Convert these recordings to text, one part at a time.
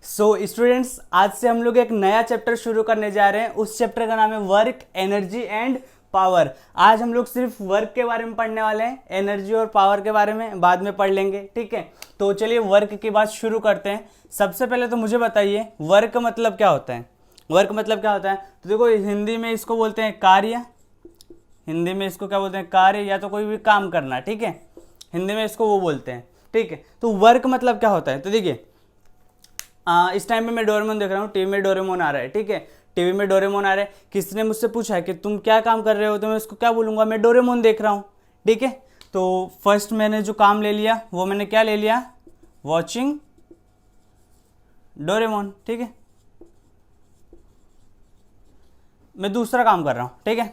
Students, आज से हम लोग एक नया चैप्टर शुरू करने जा रहे हैं। उस चैप्टर का नाम है वर्क, एनर्जी एंड पावर। आज हम लोग सिर्फ वर्क के बारे में पढ़ने वाले हैं, एनर्जी और पावर के बारे में बाद में पढ़ लेंगे, ठीक है। तो चलिए वर्क की बात शुरू करते हैं। सबसे पहले तो मुझे बताइए वर्क मतलब क्या होता है। वर्क मतलब क्या होता है? तो देखो, हिंदी में इसको बोलते हैं कार्य। हिंदी में इसको क्या बोलते हैं? कार्य, या तो कोई भी काम करना, ठीक है। हिंदी में इसको वो बोलते हैं, ठीक है। तो वर्क मतलब क्या होता है? तो देखिए, इस टाइम पे मैं डोरेमोन देख रहा हूँ, टीवी में डोरेमोन आ रहा है, ठीक है। टीवी में डोरेमोन आ रहा है। किसी ने मुझसे पूछा है कि तुम क्या काम कर रहे हो, तो मैं उसको क्या बोलूँगा? मैं डोरेमोन देख रहा हूँ, ठीक है। तो फर्स्ट मैंने जो काम ले लिया वो मैंने क्या ले लिया? वॉचिंग डोरेमोन, ठीक है। मैं दूसरा काम कर रहा हूँ, ठीक है।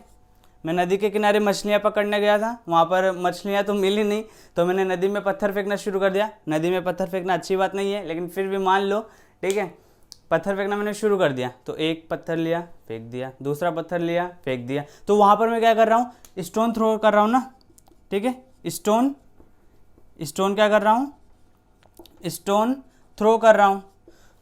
मैं नदी के किनारे मछलियाँ पकड़ने गया था, वहाँ पर मछलियाँ तो मिली नहीं, तो मैंने नदी में पत्थर फेंकना शुरू कर दिया। नदी में पत्थर फेंकना अच्छी बात नहीं है, लेकिन फिर भी मान लो, ठीक है। पत्थर फेंकना मैंने शुरू कर दिया, तो एक पत्थर लिया फेंक दिया, दूसरा पत्थर लिया फेंक दिया। तो वहाँ पर मैं क्या कर रहा हूँ? स्टोन थ्रो कर रहा हूँ ना, ठीक है। स्टोन क्या कर रहा हूँ? स्टोन थ्रो कर रहा हूँ।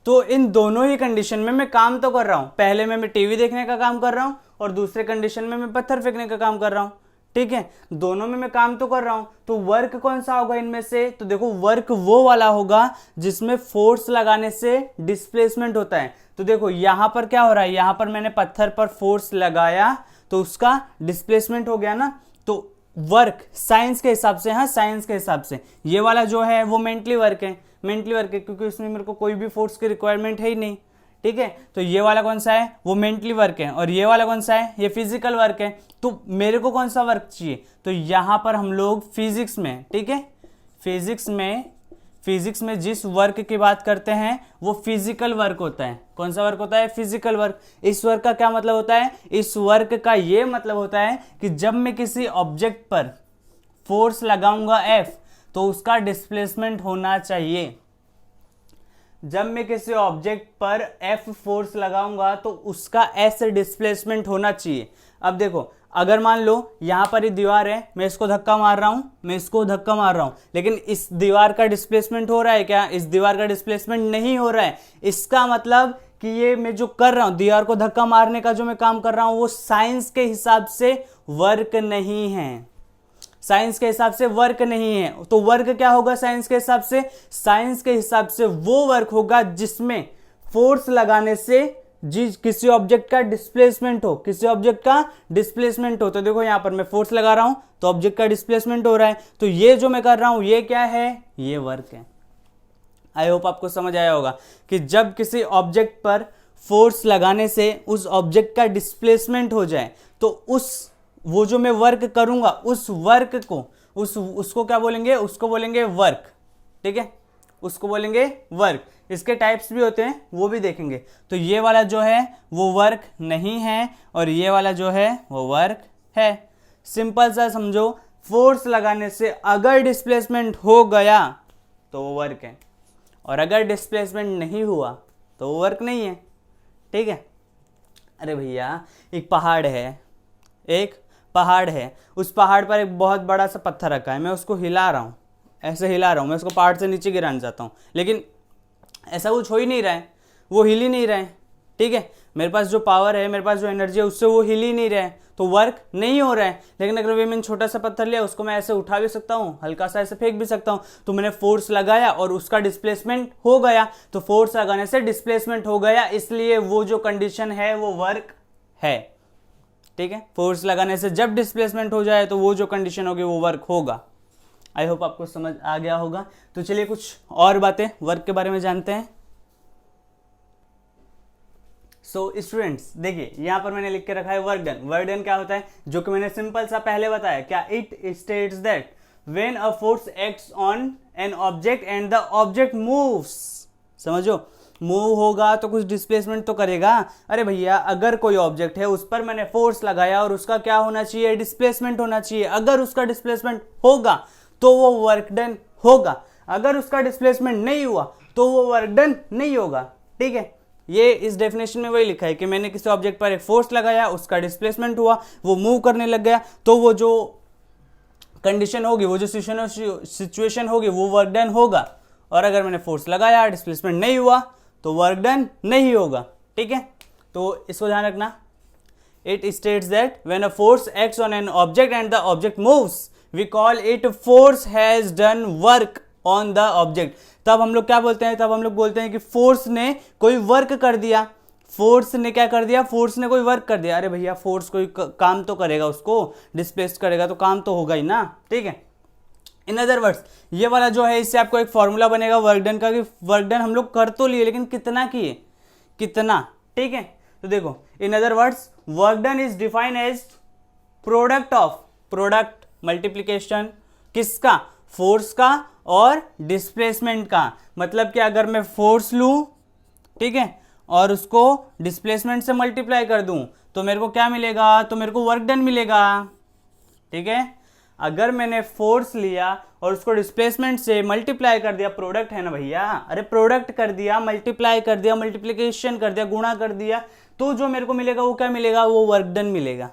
तो इन दोनों ही कंडीशन में मैं काम तो कर रहा हूँ। पहले में मैं टीवी देखने का काम कर रहा हूँ और दूसरे कंडीशन में मैं पत्थर फेंकने का काम कर रहा हूँ, ठीक है। दोनों में मैं काम तो कर रहा हूँ। तो वर्क कौन सा होगा इनमें से? तो देखो, वर्क वो वाला होगा जिसमें फोर्स लगाने से डिस्प्लेसमेंट होता है। तो देखो यहां पर क्या हो रहा है, यहां पर मैंने पत्थर पर फोर्स लगाया तो उसका डिस्प्लेसमेंट हो गया ना। तो वर्क साइंस के हिसाब से, हाँ साइंस के हिसाब से ये वाला जो है वो मेंटली वर्क है। मेंटली वर्क है क्योंकि उसमें मेरे को कोई भी फोर्स की रिक्वायरमेंट है ही नहीं, ठीक है। तो ये वाला कौन सा है? वो मेंटली वर्क है। और ये वाला कौन सा है? ये फिजिकल वर्क है। तो मेरे को कौन सा वर्क चाहिए? तो यहां पर हम लोग फिजिक्स में, ठीक है, फिजिक्स में जिस वर्क की बात करते हैं वो फिजिकल वर्क होता है। कौन सा वर्क होता है? Physical work. इस वर्क का क्या मतलब होता है? इस वर्क का ये मतलब होता है कि जब मैं किसी ऑब्जेक्ट पर फोर्स लगाऊंगा F, तो उसका डिस्प्लेसमेंट होना चाहिए। जब मैं किसी ऑब्जेक्ट पर F फोर्स लगाऊंगा तो उसका S डिस्प्लेसमेंट होना चाहिए। अब देखो, अगर मान लो यहां पर ये दीवार है, मैं इसको धक्का मार रहा हूं, लेकिन इस दीवार का डिस्प्लेसमेंट हो रहा है क्या? इस दीवार का डिस्प्लेसमेंट नहीं हो रहा है। इसका मतलब कि ये मैं जो कर रहा हूं, दीवार को धक्का मारने का जो मैं काम कर रहा हूं, वो साइंस के हिसाब से वर्क नहीं है। साइंस के हिसाब से वर्क नहीं है। तो वर्क क्या होगा साइंस के हिसाब से? साइंस के हिसाब से वो वर्क होगा जिसमें फोर्स लगाने से किसी ऑब्जेक्ट का डिस्प्लेसमेंट हो, तो देखो यहां पर मैं फोर्स लगा रहा हूं तो ऑब्जेक्ट का डिस्प्लेसमेंट हो रहा है। तो ये जो मैं कर रहा हूं ये क्या है? ये वर्क है। आई होप आपको समझ आया होगा कि जब किसी ऑब्जेक्ट पर फोर्स लगाने से उस ऑब्जेक्ट का डिस्प्लेसमेंट हो जाए तो वो जो मैं वर्क करूंगा उस वर्क को उसको क्या बोलेंगे? उसको बोलेंगे वर्क, ठीक है। उसको बोलेंगे वर्क। इसके टाइप्स भी होते हैं, वो भी देखेंगे। तो ये वाला जो है वो वर्क नहीं है और ये वाला जो है वो वर्क है। सिंपल सा समझो, फोर्स लगाने से अगर डिस्प्लेसमेंट हो गया तो वो वर्क है, और अगर डिस्प्लेसमेंट नहीं हुआ तो वो वर्क नहीं है, ठीक है। अरे भैया, एक पहाड़ है, उस पहाड़ पर एक बहुत बड़ा सा पत्थर रखा है, मैं उसको हिला रहा हूँ, ऐसे हिला रहा हूँ, मैं उसको पहाड़ से नीचे गिराना चाहता हूँ, लेकिन ऐसा कुछ हो ही नहीं रहा है, वो हिल ही नहीं रहा है, ठीक है। मेरे पास जो पावर है, मेरे पास जो एनर्जी है, उससे वो हिल ही नहीं रहा है, तो वर्क नहीं हो रहा है। लेकिन अगर मैंने छोटा सा पत्थर लिया, उसको मैं ऐसे उठा भी सकता हूँ, हल्का सा ऐसे फेंक भी सकता हूँ, तो मैंने फोर्स लगाया और उसका डिस्प्लेसमेंट हो गया। तो फोर्स लगाने से डिस्प्लेसमेंट हो गया, इसलिए वो जो कंडीशन है वो वर्क है, ठीक है। फोर्स लगाने से जब डिस्प्लेसमेंट हो जाए तो वो जो कंडीशन होगी वो वर्क होगा। आई होप आपको समझ आ गया होगा। तो चलिए कुछ और बातें वर्क के बारे में जानते हैं। स्टूडेंट्स देखिए, यहां पर मैंने लिख के रखा है वर्क डन। वर्क डन क्या होता है? जो कि मैंने सिंपल सा पहले बताया, क्या? It states that when a force acts on an object and the object moves. समझो, मूव होगा तो कुछ डिस्प्लेसमेंट तो करेगा। अरे भैया, अगर कोई ऑब्जेक्ट है उस पर मैंने फोर्स लगाया और उसका क्या होना चाहिए? डिस्प्लेसमेंट होना चाहिए। अगर उसका डिस्प्लेसमेंट होगा तो वो वर्क डन होगा, अगर उसका डिस्प्लेसमेंट नहीं हुआ तो वो वर्क डन नहीं होगा, ठीक है। ये इस डेफिनेशन में वही लिखा है कि मैंने किसी ऑब्जेक्ट पर एक फोर्स लगाया, उसका डिस्प्लेसमेंट हुआ, वो मूव करने लग गया, तो वो जो कंडीशन होगी, वो जो सिचुएशन होगी, वो वर्क डन होगा। और अगर मैंने फोर्स लगाया, डिस्प्लेसमेंट नहीं हुआ, तो वर्क डन नहीं होगा। ठीक है, तो इसको ध्यान रखना। It states that when a force acts on an object and the object moves we call it force has done work on the object. तब हम लोग क्या बोलते हैं, तब हम लोग बोलते हैं कि फोर्स ने कोई वर्क कर दिया। फोर्स ने क्या कर दिया, फोर्स ने कोई वर्क कर दिया। अरे भैया फोर्स कोई काम तो करेगा, उसको डिस्प्लेस करेगा तो काम तो होगा ही ना। ठीक है, इन अदर वर्ड्स ये वाला जो है इससे आपको एक फॉर्मूला बनेगा वर्क डन का, कि वर्क डन हम लोग कर तो लिए लेकिन कितना किए, कितना। ठीक है, तो देखो in other words work done is defined as product of, product multiplication किसका, फोर्स का और डिस्प्लेसमेंट का। मतलब कि अगर मैं फोर्स लूं, ठीक है, और उसको डिस्प्लेसमेंट से मल्टीप्लाई कर दूं तो मेरे को क्या मिलेगा, तो मेरे को वर्क डन मिलेगा। ठीक है, अगर मैंने फोर्स लिया और उसको डिस्प्लेसमेंट से मल्टीप्लाई कर दिया, प्रोडक्ट है ना भैया, अरे प्रोडक्ट कर दिया, मल्टीप्लाई कर दिया, मल्टीप्लिकेशन कर दिया, गुणा कर दिया, तो जो मेरे को मिलेगा वो क्या मिलेगा, वो वर्क डन मिलेगा।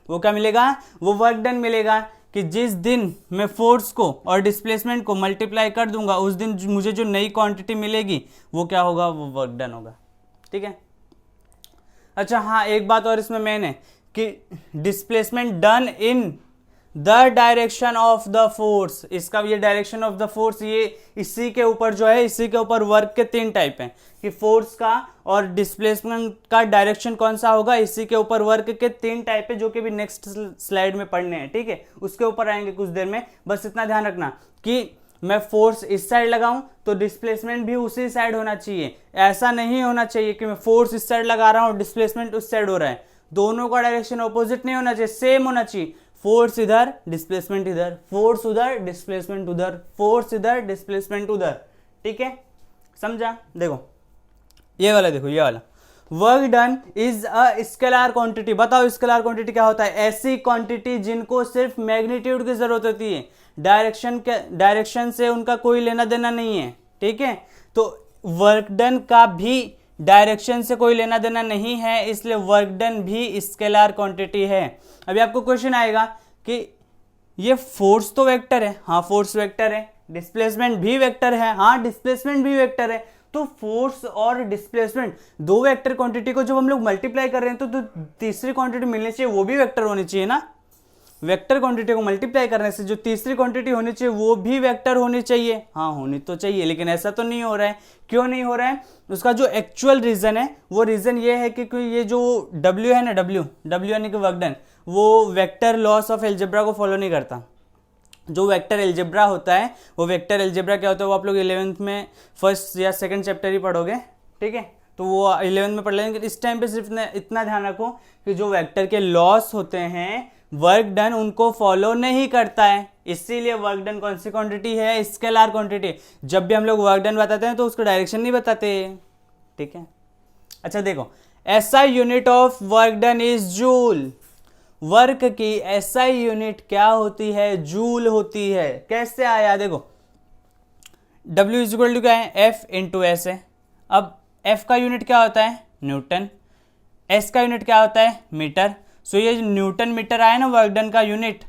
वो क्या मिलेगा, वो वर्क डन मिलेगा। कि जिस दिन मैं फोर्स को और डिस्प्लेसमेंट को मल्टीप्लाई कर दूंगा उस दिन मुझे जो नई क्वांटिटी मिलेगी वो क्या होगा, वो वर्क डन होगा। ठीक है, अच्छा हाँ एक बात और इसमें मेन है कि displacement done in the direction of the force, इसका ये डायरेक्शन ऑफ द फोर्स, ये इसी के ऊपर जो है, इसी के ऊपर वर्क के 3 टाइप हैं कि फोर्स का और डिस्प्लेसमेंट का डायरेक्शन कौन सा होगा, इसी के ऊपर वर्क के 3 टाइप है जो कि भी नेक्स्ट स्लाइड में पढ़ने हैं। ठीक है, उसके ऊपर आएंगे कुछ देर में। बस इतना ध्यान रखना कि मैं फोर्स इस साइड लगाऊं तो डिस्प्लेसमेंट भी उसी साइड होना चाहिए। ऐसा नहीं होना चाहिए कि मैं फोर्स इस साइड लगा रहा हूं और डिस्प्लेसमेंट उस साइड हो रहा है। दोनों का डायरेक्शन ऑपोजिट नहीं होना चाहिए, सेम होना चाहिए। फोर्स इधर डिस्प्लेसमेंट इधर, फोर्स उधर डिस्प्लेसमेंट उधर, फोर्स इधर डिस्प्लेसमेंट उधर। ठीक है, समझा। देखो ये वाला, देखो ये वाला, work done is a scalar quantity. बताओ स्केलर क्वांटिटी क्या होता है, ऐसी क्वांटिटी जिनको सिर्फ मैग्नीट्यूड की जरूरत होती है, डायरेक्शन से उनका कोई लेना देना नहीं है। ठीक है, तो वर्क डन का भी डायरेक्शन से कोई लेना देना नहीं है, इसलिए वर्क डन भी स्केलर क्वांटिटी है। अभी आपको क्वेश्चन आएगा कि ये फोर्स तो वेक्टर है, हाँ फोर्स वेक्टर है, डिस्प्लेसमेंट भी वेक्टर है, हाँ डिस्प्लेसमेंट भी वेक्टर है। तो फोर्स और डिस्प्लेसमेंट दो वेक्टर क्वांटिटी को जब हम लोग मल्टीप्लाई कर रहे हैं तो तीसरी क्वांटिटी मिलनी चाहिए, वो भी वेक्टर होनी चाहिए ना। वेक्टर क्वांटिटी को मल्टीप्लाई करने से जो तीसरी क्वांटिटी होनी चाहिए वो भी वेक्टर होनी चाहिए। हाँ होनी तो चाहिए, लेकिन ऐसा तो नहीं हो रहा है। क्यों नहीं हो रहा है, उसका जो एक्चुअल रीजन है वो रीजन ये है कि ये जो W है ना, W यानी कि वर्क डन, वो वेक्टर लॉस ऑफ एल्जेब्रा को फॉलो नहीं करता। जो वेक्टर एल्जेब्रा होता है, वो वेक्टर एल्जेब्रा क्या होता है वो आप लोग 11th में फर्स्ट या सेकंड चैप्टर ही पढ़ोगे। ठीक है, तो वो 11th में पढ़ लेंगे। इस टाइम पे सिर्फ इतना ध्यान रखो कि जो वेक्टर के लॉस होते हैं वर्क डन उनको फॉलो नहीं करता है, इसीलिए वर्क डन कौन सी क्वांटिटी है, स्केलर क्वांटिटी। जब भी हम लोग वर्क डन बताते हैं तो उसका डायरेक्शन नहीं बताते। ठीक है, अच्छा देखो SI unit of work done is joule. Work की SI यूनिट क्या होती है, जूल होती है। कैसे आया, देखो W इज इक्वल टू क्या है, F इंटू S है। अब F का यूनिट क्या होता है, न्यूटन, S का यूनिट क्या होता है, मीटर। सो ये न्यूटन मीटर आया ना वर्क डन का यूनिट,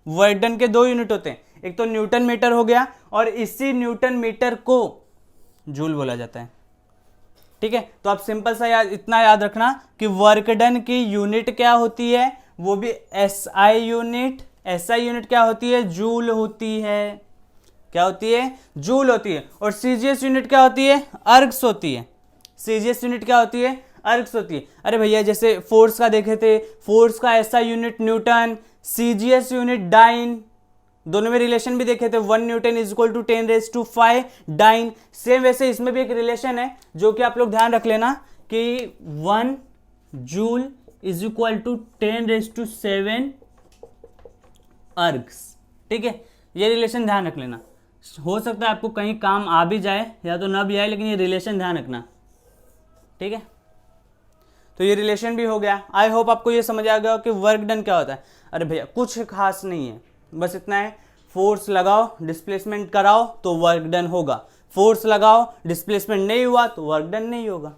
वर्क डन के 2 यूनिट होते हैं, एक तो न्यूटन मीटर हो गया और इसी न्यूटन मीटर को जूल बोला जाता है। ठीक है, तो आप सिंपल सा इतना याद रखना कि वर्क डन की यूनिट क्या होती है, वो भी SI यूनिट। SI यूनिट क्या होती है, जूल होती है। क्या होती है, जूल होती है। और CGS यूनिट क्या होती है, अर्ग्स होती है। CGS यूनिट क्या होती है, अर्ग्स होती है। अरे भैया जैसे फोर्स का देखे थे, फोर्स का SI unit newton, CGS unit dyne, दोनों में रिलेशन भी देखे थे, 1 newton is equal to 10⁵ dyne. Same वैसे इसमें भी एक रिलेशन है जो कि आप लोग ध्यान रख लेना कि 1 जूल इज इक्वल टू 10⁷ अर्ग्स। ठीक है, ये रिलेशन ध्यान रख लेना। हो सकता है आपको कहीं काम आ भी जाए या तो ना भी आए, लेकिन ये रिलेशन ध्यान रखना। ठीक है, तो ये रिलेशन भी हो गया। आई होप आपको ये समझ आ गया कि वर्क डन क्या होता है। अरे भैया कुछ खास नहीं है, बस इतना है, फोर्स लगाओ डिस्प्लेसमेंट कराओ तो वर्क डन होगा, फोर्स लगाओ डिस्प्लेसमेंट नहीं हुआ तो वर्क डन नहीं होगा।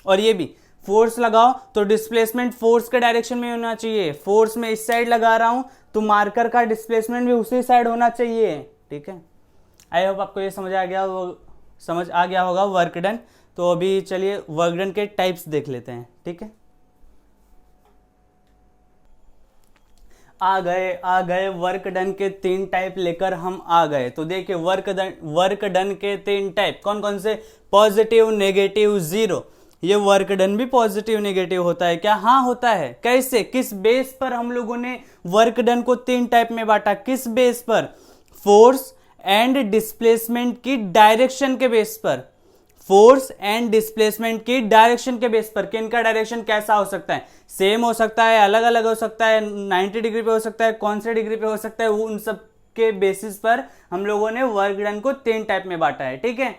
और ये भी फोर्स लगाओ तो डिस्प्लेसमेंट फोर्स के डायरेक्शन में होना चाहिए। फोर्स में इस साइड लगा रहा हूं तो मार्कर का डिस्प्लेसमेंट भी उसी साइड होना चाहिए। ठीक है, आई होप आपको ये समझ आ गया होगा वर्क डन। तो अभी चलिए वर्क डन के टाइप्स देख लेते हैं, ठीक है। आ गए वर्क डन के 3 टाइप लेकर हम आ गए। तो देखिए वर्क डन के 3 टाइप कौन कौन से, पॉजिटिव, नेगेटिव, जीरो। ये वर्क डन भी पॉजिटिव नेगेटिव होता है क्या? हाँ होता है। कैसे, किस बेस पर हम लोगों ने वर्क डन को 3 टाइप में बांटा? किस बेस पर? फोर्स एंड डिस्प्लेसमेंट की डायरेक्शन के बेस पर। फोर्स एंड डिस्प्लेसमेंट की डायरेक्शन के बेस पर कि इनका डायरेक्शन कैसा हो सकता है, सेम हो सकता है, अलग अलग हो सकता है, 90 डिग्री पे हो सकता है, कौन से डिग्री पे हो सकता है, उन सब के बेसिस पर हम लोगों ने वर्क डन को 3 टाइप में बांटा है, ठीक है।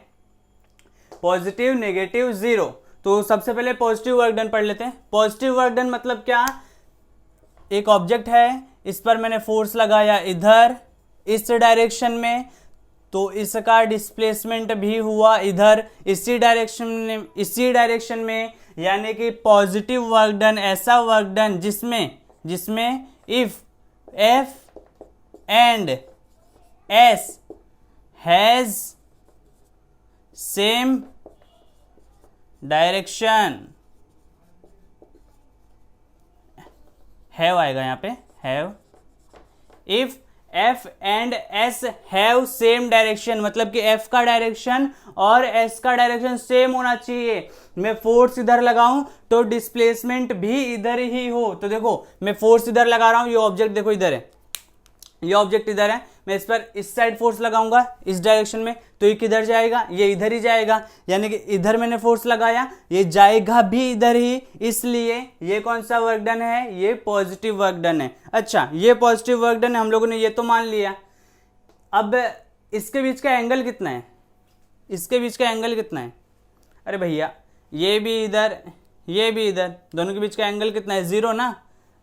Positive, negative, zero. तो सबसे पहले पॉजिटिव वर्क डन पढ़ लेते हैं। पॉजिटिव वर्क डन मतलब क्या? एक ऑब्जेक्ट है, इस पर मैंने फोर्स लगाया इधर इस डायरेक्शन में, तो इसका डिस्प्लेसमेंट भी हुआ इधर इसी डायरेक्शन में, यानी कि पॉजिटिव वर्क डन ऐसा वर्क डन जिसमें if F and S has same direction, have आएगा यहाँ पे, have. If F and S have same direction, मतलब कि एफ का डायरेक्शन और एस का डायरेक्शन सेम होना चाहिए। मैं फोर्स इधर लगाऊं तो डिस्प्लेसमेंट भी इधर ही हो। तो देखो मैं फोर्स इधर लगा रहा हूं, ये ऑब्जेक्ट देखो इधर है, ये ऑब्जेक्ट इधर है, मैं इस पर इस साइड फोर्स लगाऊंगा इस डायरेक्शन में, तो ये किधर जाएगा? ये इधर ही जाएगा। यानी कि इधर मैंने फोर्स लगाया, ये जाएगा भी इधर ही, इसलिए ये कौन सा वर्क डन है? ये पॉजिटिव वर्क डन है। अच्छा, ये पॉजिटिव वर्क डन है, हम लोगों ने ये तो मान लिया। अब इसके बीच का एंगल कितना है? इसके बीच का एंगल कितना है? अरे भैया, ये भी इधर, ये भी इधर, दोनों के बीच का एंगल कितना है? 0 ना,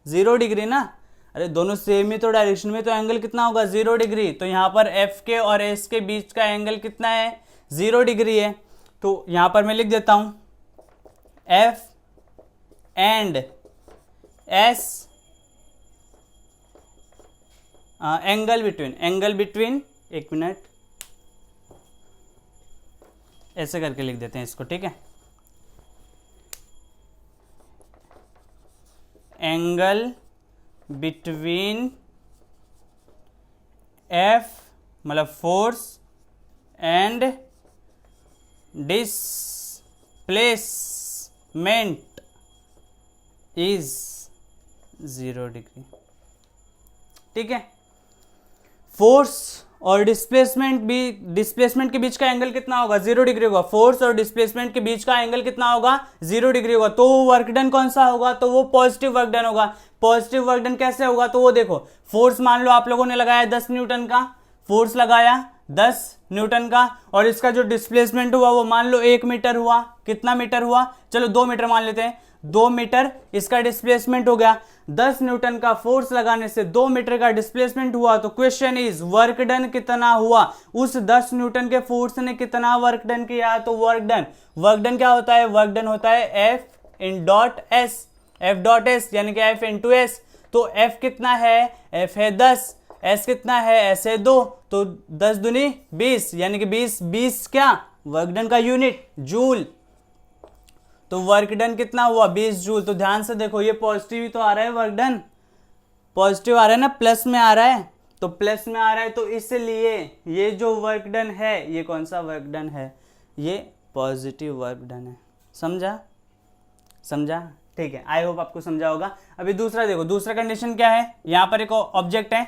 0 डिग्री ना। अरे दोनों सेम ही तो डायरेक्शन में, तो एंगल कितना होगा? 0 डिग्री। तो यहाँ पर एफ के और एस के बीच का एंगल कितना है? 0 डिग्री है। तो यहाँ पर मैं लिख देता हूँ F and S angle between, एक मिनट, ऐसे करके लिख देते हैं इसको, ठीक है। एंगल बिटवीन एफ मतलब force and displacement is 0 degree, ठीक है। फोर्स और डिस्प्लेसमेंट के बीच का एंगल कितना होगा? 0 डिग्री होगा। फोर्स और डिस्प्लेसमेंट के बीच का एंगल कितना होगा? 0 डिग्री होगा। तो वर्क डन कौन सा होगा? तो वो पॉजिटिव वर्क डन होगा। पॉजिटिव वर्क डन कैसे होगा? तो वो देखो, फोर्स मान लो आप लोगों ने लगाया 10 न्यूटन का, फोर्स लगाया 10 न्यूटन का, और इसका जो डिस्प्लेसमेंट हुआ वो मान लो 1 मीटर हुआ। कितना मीटर हुआ? चलो 2 मीटर मान लेते हैं, 2 मीटर इसका डिस्प्लेसमेंट हो गया। 10 न्यूटन का फोर्स लगाने से 2 मीटर का डिस्प्लेसमेंट हुआ। तो क्वेश्चन इज वर्क डन कितना हुआ? उस 10 न्यूटन के फोर्स ने कितना वर्क डन किया? तो वर्क डन क्या होता है? वर्क डन होता है F in dot S, F dot S यानी कि एफ इंटू एस। तो एफ कितना है? एफ है 10, एस कितना है? एस है 2, तो 10 दूनी 20 यानी कि 20 क्या? वर्क डन का यूनिट जूल। तो वर्क डन कितना हुआ? 20 जूल। तो ध्यान से देखो, ये पॉजिटिव ही तो आ रहा है, वर्क डन पॉजिटिव आ रहा है ना, प्लस में आ रहा है। तो प्लस में आ रहा है, तो इसलिए ये जो वर्क डन है, ये कौन सा वर्क डन है? ये पॉजिटिव वर्क डन है। समझा? ठीक है, आई होप आपको समझा होगा। अभी दूसरा देखो, दूसरा कंडीशन क्या है? यहां पर एक ऑब्जेक्ट है।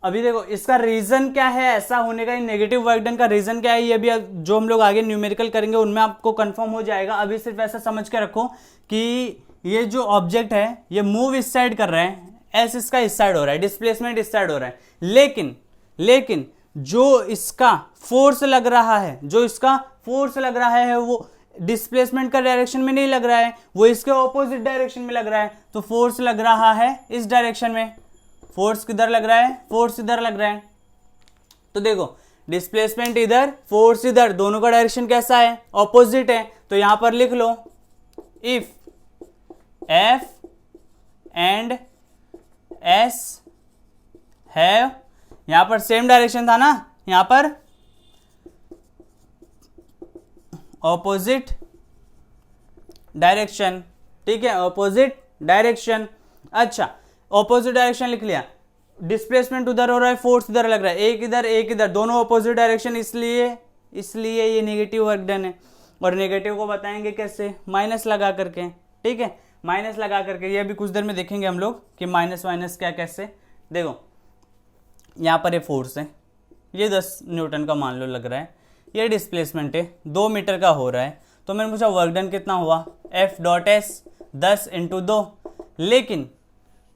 अभी देखो इसका रीजन क्या है ऐसा होने का, नेगेटिव वर्क डन का रीजन क्या है, ये भी जो हम लोग आगे न्यूमेरिकल करेंगे उनमें आपको कंफर्म हो जाएगा। अभी सिर्फ ऐसा समझ के रखो कि ये जो ऑब्जेक्ट है ये मूव इस साइड कर रहा है, एस इसका इस साइड हो रहा है, डिस्प्लेसमेंट इस साइड हो रहा है, लेकिन जो इसका फोर्स लग रहा है, वो डिस्प्लेसमेंट का डायरेक्शन में नहीं लग रहा है, वो इसके ऑपोजिट डायरेक्शन में लग रहा है। तो फोर्स लग रहा है इस डायरेक्शन में, फोर्स किधर लग रहा है? फोर्स इधर लग रहा है। तो देखो डिस्प्लेसमेंट इधर, फोर्स इधर, दोनों का डायरेक्शन कैसा है? ऑपोजिट है। तो यहां पर लिख लो if F and S have, यहां पर सेम डायरेक्शन था ना, यहां पर ऑपोजिट डायरेक्शन, ठीक है, ऑपोजिट डायरेक्शन। अच्छा, ऑपोजिट डायरेक्शन लिख लिया, डिस्प्लेसमेंट उधर हो रहा है, फोर्स इधर लग रहा है, एक इधर, दोनों ऑपोजिट डायरेक्शन, इसलिए ये नेगेटिव वर्क डन है। और नेगेटिव को बताएंगे कैसे, माइनस लगा करके, ठीक है, माइनस लगा करके। ये भी कुछ देर में देखेंगे हम लोग कि माइनस माइनस क्या कैसे। देखो यहाँ पर ये फोर्स है, ये 10 न्यूटन का मान लो लग रहा है, ये डिस्प्लेसमेंट है 2 मीटर का हो रहा है, तो मैंने पूछा वर्क डन कितना हुआ, F.S 10 × 2, लेकिन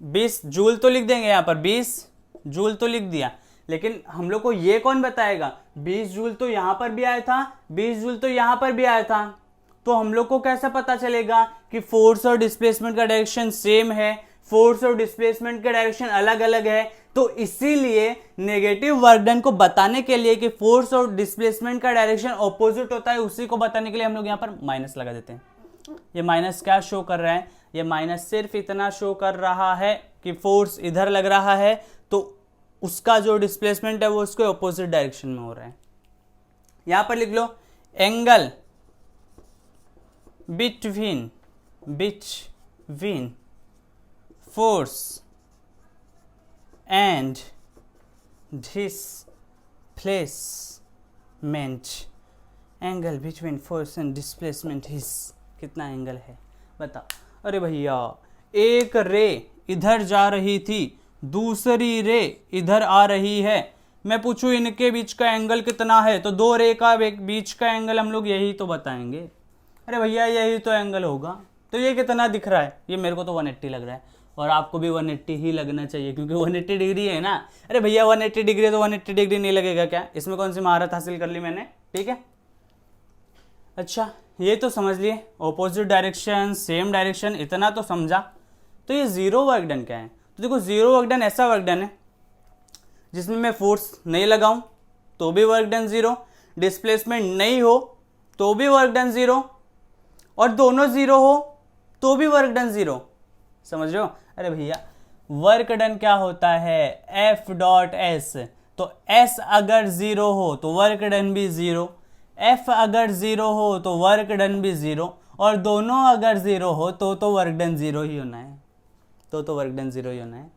20 जूल तो लिख देंगे, यहाँ पर 20 जूल तो लिख दिया, लेकिन हम लोग को ये कौन बताएगा, 20 जूल तो यहाँ पर भी आया था, 20 जूल तो यहाँ पर भी आया था, तो हम लोग को कैसे पता चलेगा कि फोर्स और डिस्प्लेसमेंट का डायरेक्शन सेम है, फोर्स और डिस्प्लेसमेंट का डायरेक्शन अलग अलग है। तो इसीलिए नेगेटिव वर्क डन को बताने के लिए कि फोर्स और डिस्प्लेसमेंट का डायरेक्शन ऑपोजिट होता है, उसी को बताने के लिए हम लोग यहाँ पर माइनस लगा देते हैं। ये माइनस क्या शो कर रहा है, ये माइनस सिर्फ इतना शो कर रहा है कि फोर्स इधर लग रहा है, तो उसका जो डिस्प्लेसमेंट है वो उसके ऑपोजिट डायरेक्शन में हो रहा है। यहां पर लिख लो angle between force and displacement, angle between force and displacement is, कितना एंगल है बताओ। अरे भैया, एक रे इधर जा रही थी, दूसरी रे इधर आ रही है, मैं पूछूं इनके बीच का एंगल कितना है, तो 2 रे का बीच का एंगल हम लोग यही तो बताएंगे। अरे भैया यही तो एंगल होगा, तो ये कितना दिख रहा है, ये मेरे को तो 180 लग रहा है, और आपको भी 180 ही लगना चाहिए क्योंकि 180 डिग्री है ना। अरे भैया 180 डिग्री है तो 180 डिग्री नहीं लगेगा क्या, इसमें कौन सी महारत हासिल कर ली मैंने, ठीक है। अच्छा, ये तो समझ लिए, ऑपोजिट डायरेक्शन, सेम डायरेक्शन, इतना तो समझा। तो ये जीरो वर्क डन क्या है, तो देखो जीरो वर्क डन ऐसा वर्क डन है जिसमें मैं फोर्स नहीं लगाऊं तो भी वर्क डन जीरो, डिस्प्लेसमेंट नहीं हो तो भी वर्क डन जीरो, और दोनों जीरो हो तो भी वर्क डन जीरो। समझ रहे हो। अरे भैया वर्क डन क्या होता है, F.S, तो S अगर जीरो हो तो वर्क डन भी जीरो, F अगर जीरो हो तो वर्क डन भी जीरो, और दोनों अगर जीरो हो तो वर्क डन जीरो ही होना है, तो वर्क डन जीरो ही होना है।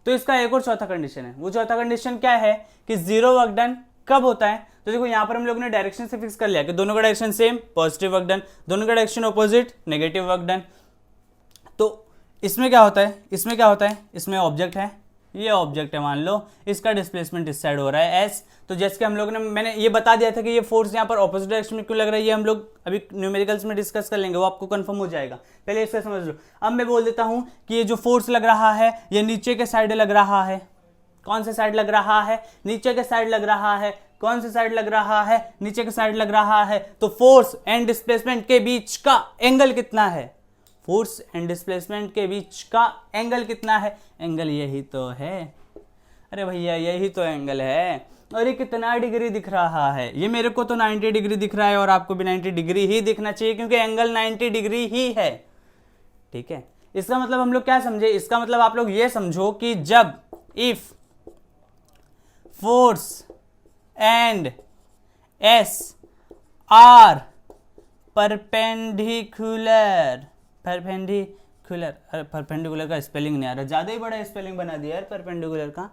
तो इसका एक और चौथा कंडीशन है, वो चौथा कंडीशन क्या है कि जीरो वर्क डन कब होता है। तो देखो यहाँ पर हम लोगों ने डायरेक्शन से फिक्स कर लिया कि दोनों का direction same, positive work done, दोनों का direction opposite, negative work done. तो इसमें क्या होता है, इसमें ऑब्जेक्ट है, ये ऑब्जेक्ट है मान लो, इसका डिस्प्लेसमेंट इस साइड हो रहा है S। तो जैसे कि हम लोगों ने, मैंने ये बता दिया था कि ये फोर्स यहाँ पर ऑपोजिट डायरेक्शन में क्यों लग रहा है, ये हम लोग अभी न्यूमेरिकल्स में डिस्कस कर लेंगे, वो आपको कंफर्म हो जाएगा, पहले इसका समझ लो। अब मैं बोल देता हूँ कि ये जो फोर्स लग रहा है ये नीचे के साइड लग रहा है, कौन से साइड लग रहा है, नीचे के साइड लग रहा है, कौन से साइड लग रहा है, नीचे के साइड लग रहा है। तो फोर्स एंड डिस्प्लेसमेंट के बीच का एंगल कितना है, फोर्स एंड डिस्प्लेसमेंट के बीच का एंगल कितना है, एंगल यही तो है। अरे भैया यही तो एंगल है, और ये कितना डिग्री दिख रहा है, ये मेरे को तो 90 डिग्री दिख रहा है, और आपको भी 90 डिग्री ही दिखना चाहिए क्योंकि एंगल 90 डिग्री ही है, ठीक है। इसका मतलब हम लोग क्या समझे, इसका मतलब आप लोग ये समझो कि जब if force and S are perpendicular का स्पेलिंग नहीं आ रहा, ज्यादा ही बड़ा स्पेलिंग बना दिया यार परपेंडिकुलर का,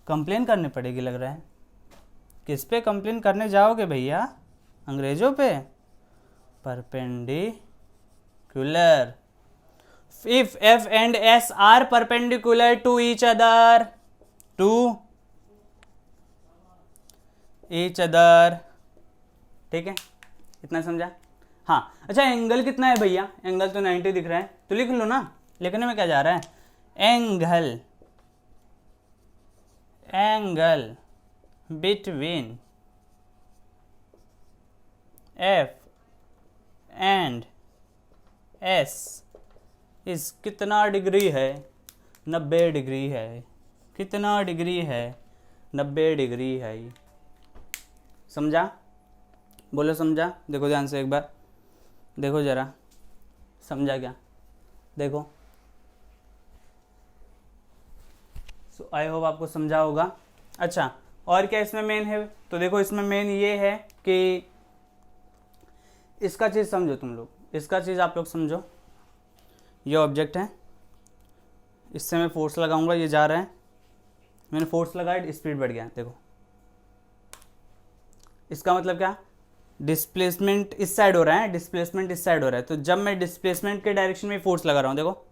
कंप्लेन करनी पड़ेगी लग रहा है। किस पे कंप्लेन करने जाओगे भैया, अंग्रेजों पे। Perpendicular, if F and S are perpendicular to each other, ठीक है, इतना समझा। हाँ अच्छा, एंगल कितना है भैया, एंगल तो 90 दिख रहा है, तो लिख लो ना, लिखने में क्या जा रहा है, angle between F and S इस कितना डिग्री है, 90 डिग्री है, कितना डिग्री है, 90 डिग्री है। समझा, बोलो समझा, देखो ध्यान से एक बार देखो जरा, समझा क्या, देखो। सो आई होप आपको समझा होगा। अच्छा और क्या इसमें मेन है, तो देखो इसमें मेन ये है कि इसका चीज़ समझो तुम लोग, इसका चीज़ आप लोग समझो। ये ऑब्जेक्ट है, इससे मैं फोर्स लगाऊंगा, ये जा रहा है, मैंने फोर्स लगाया, स्पीड बढ़ गया, देखो इसका मतलब क्या, डिस्प्लेसमेंट इस साइड हो रहा है, डिस्प्लेसमेंट इस साइड हो रहा है। तो जब मैं डिस्प्लेसमेंट के डायरेक्शन में फोर्स लगा रहा हूँ, देखो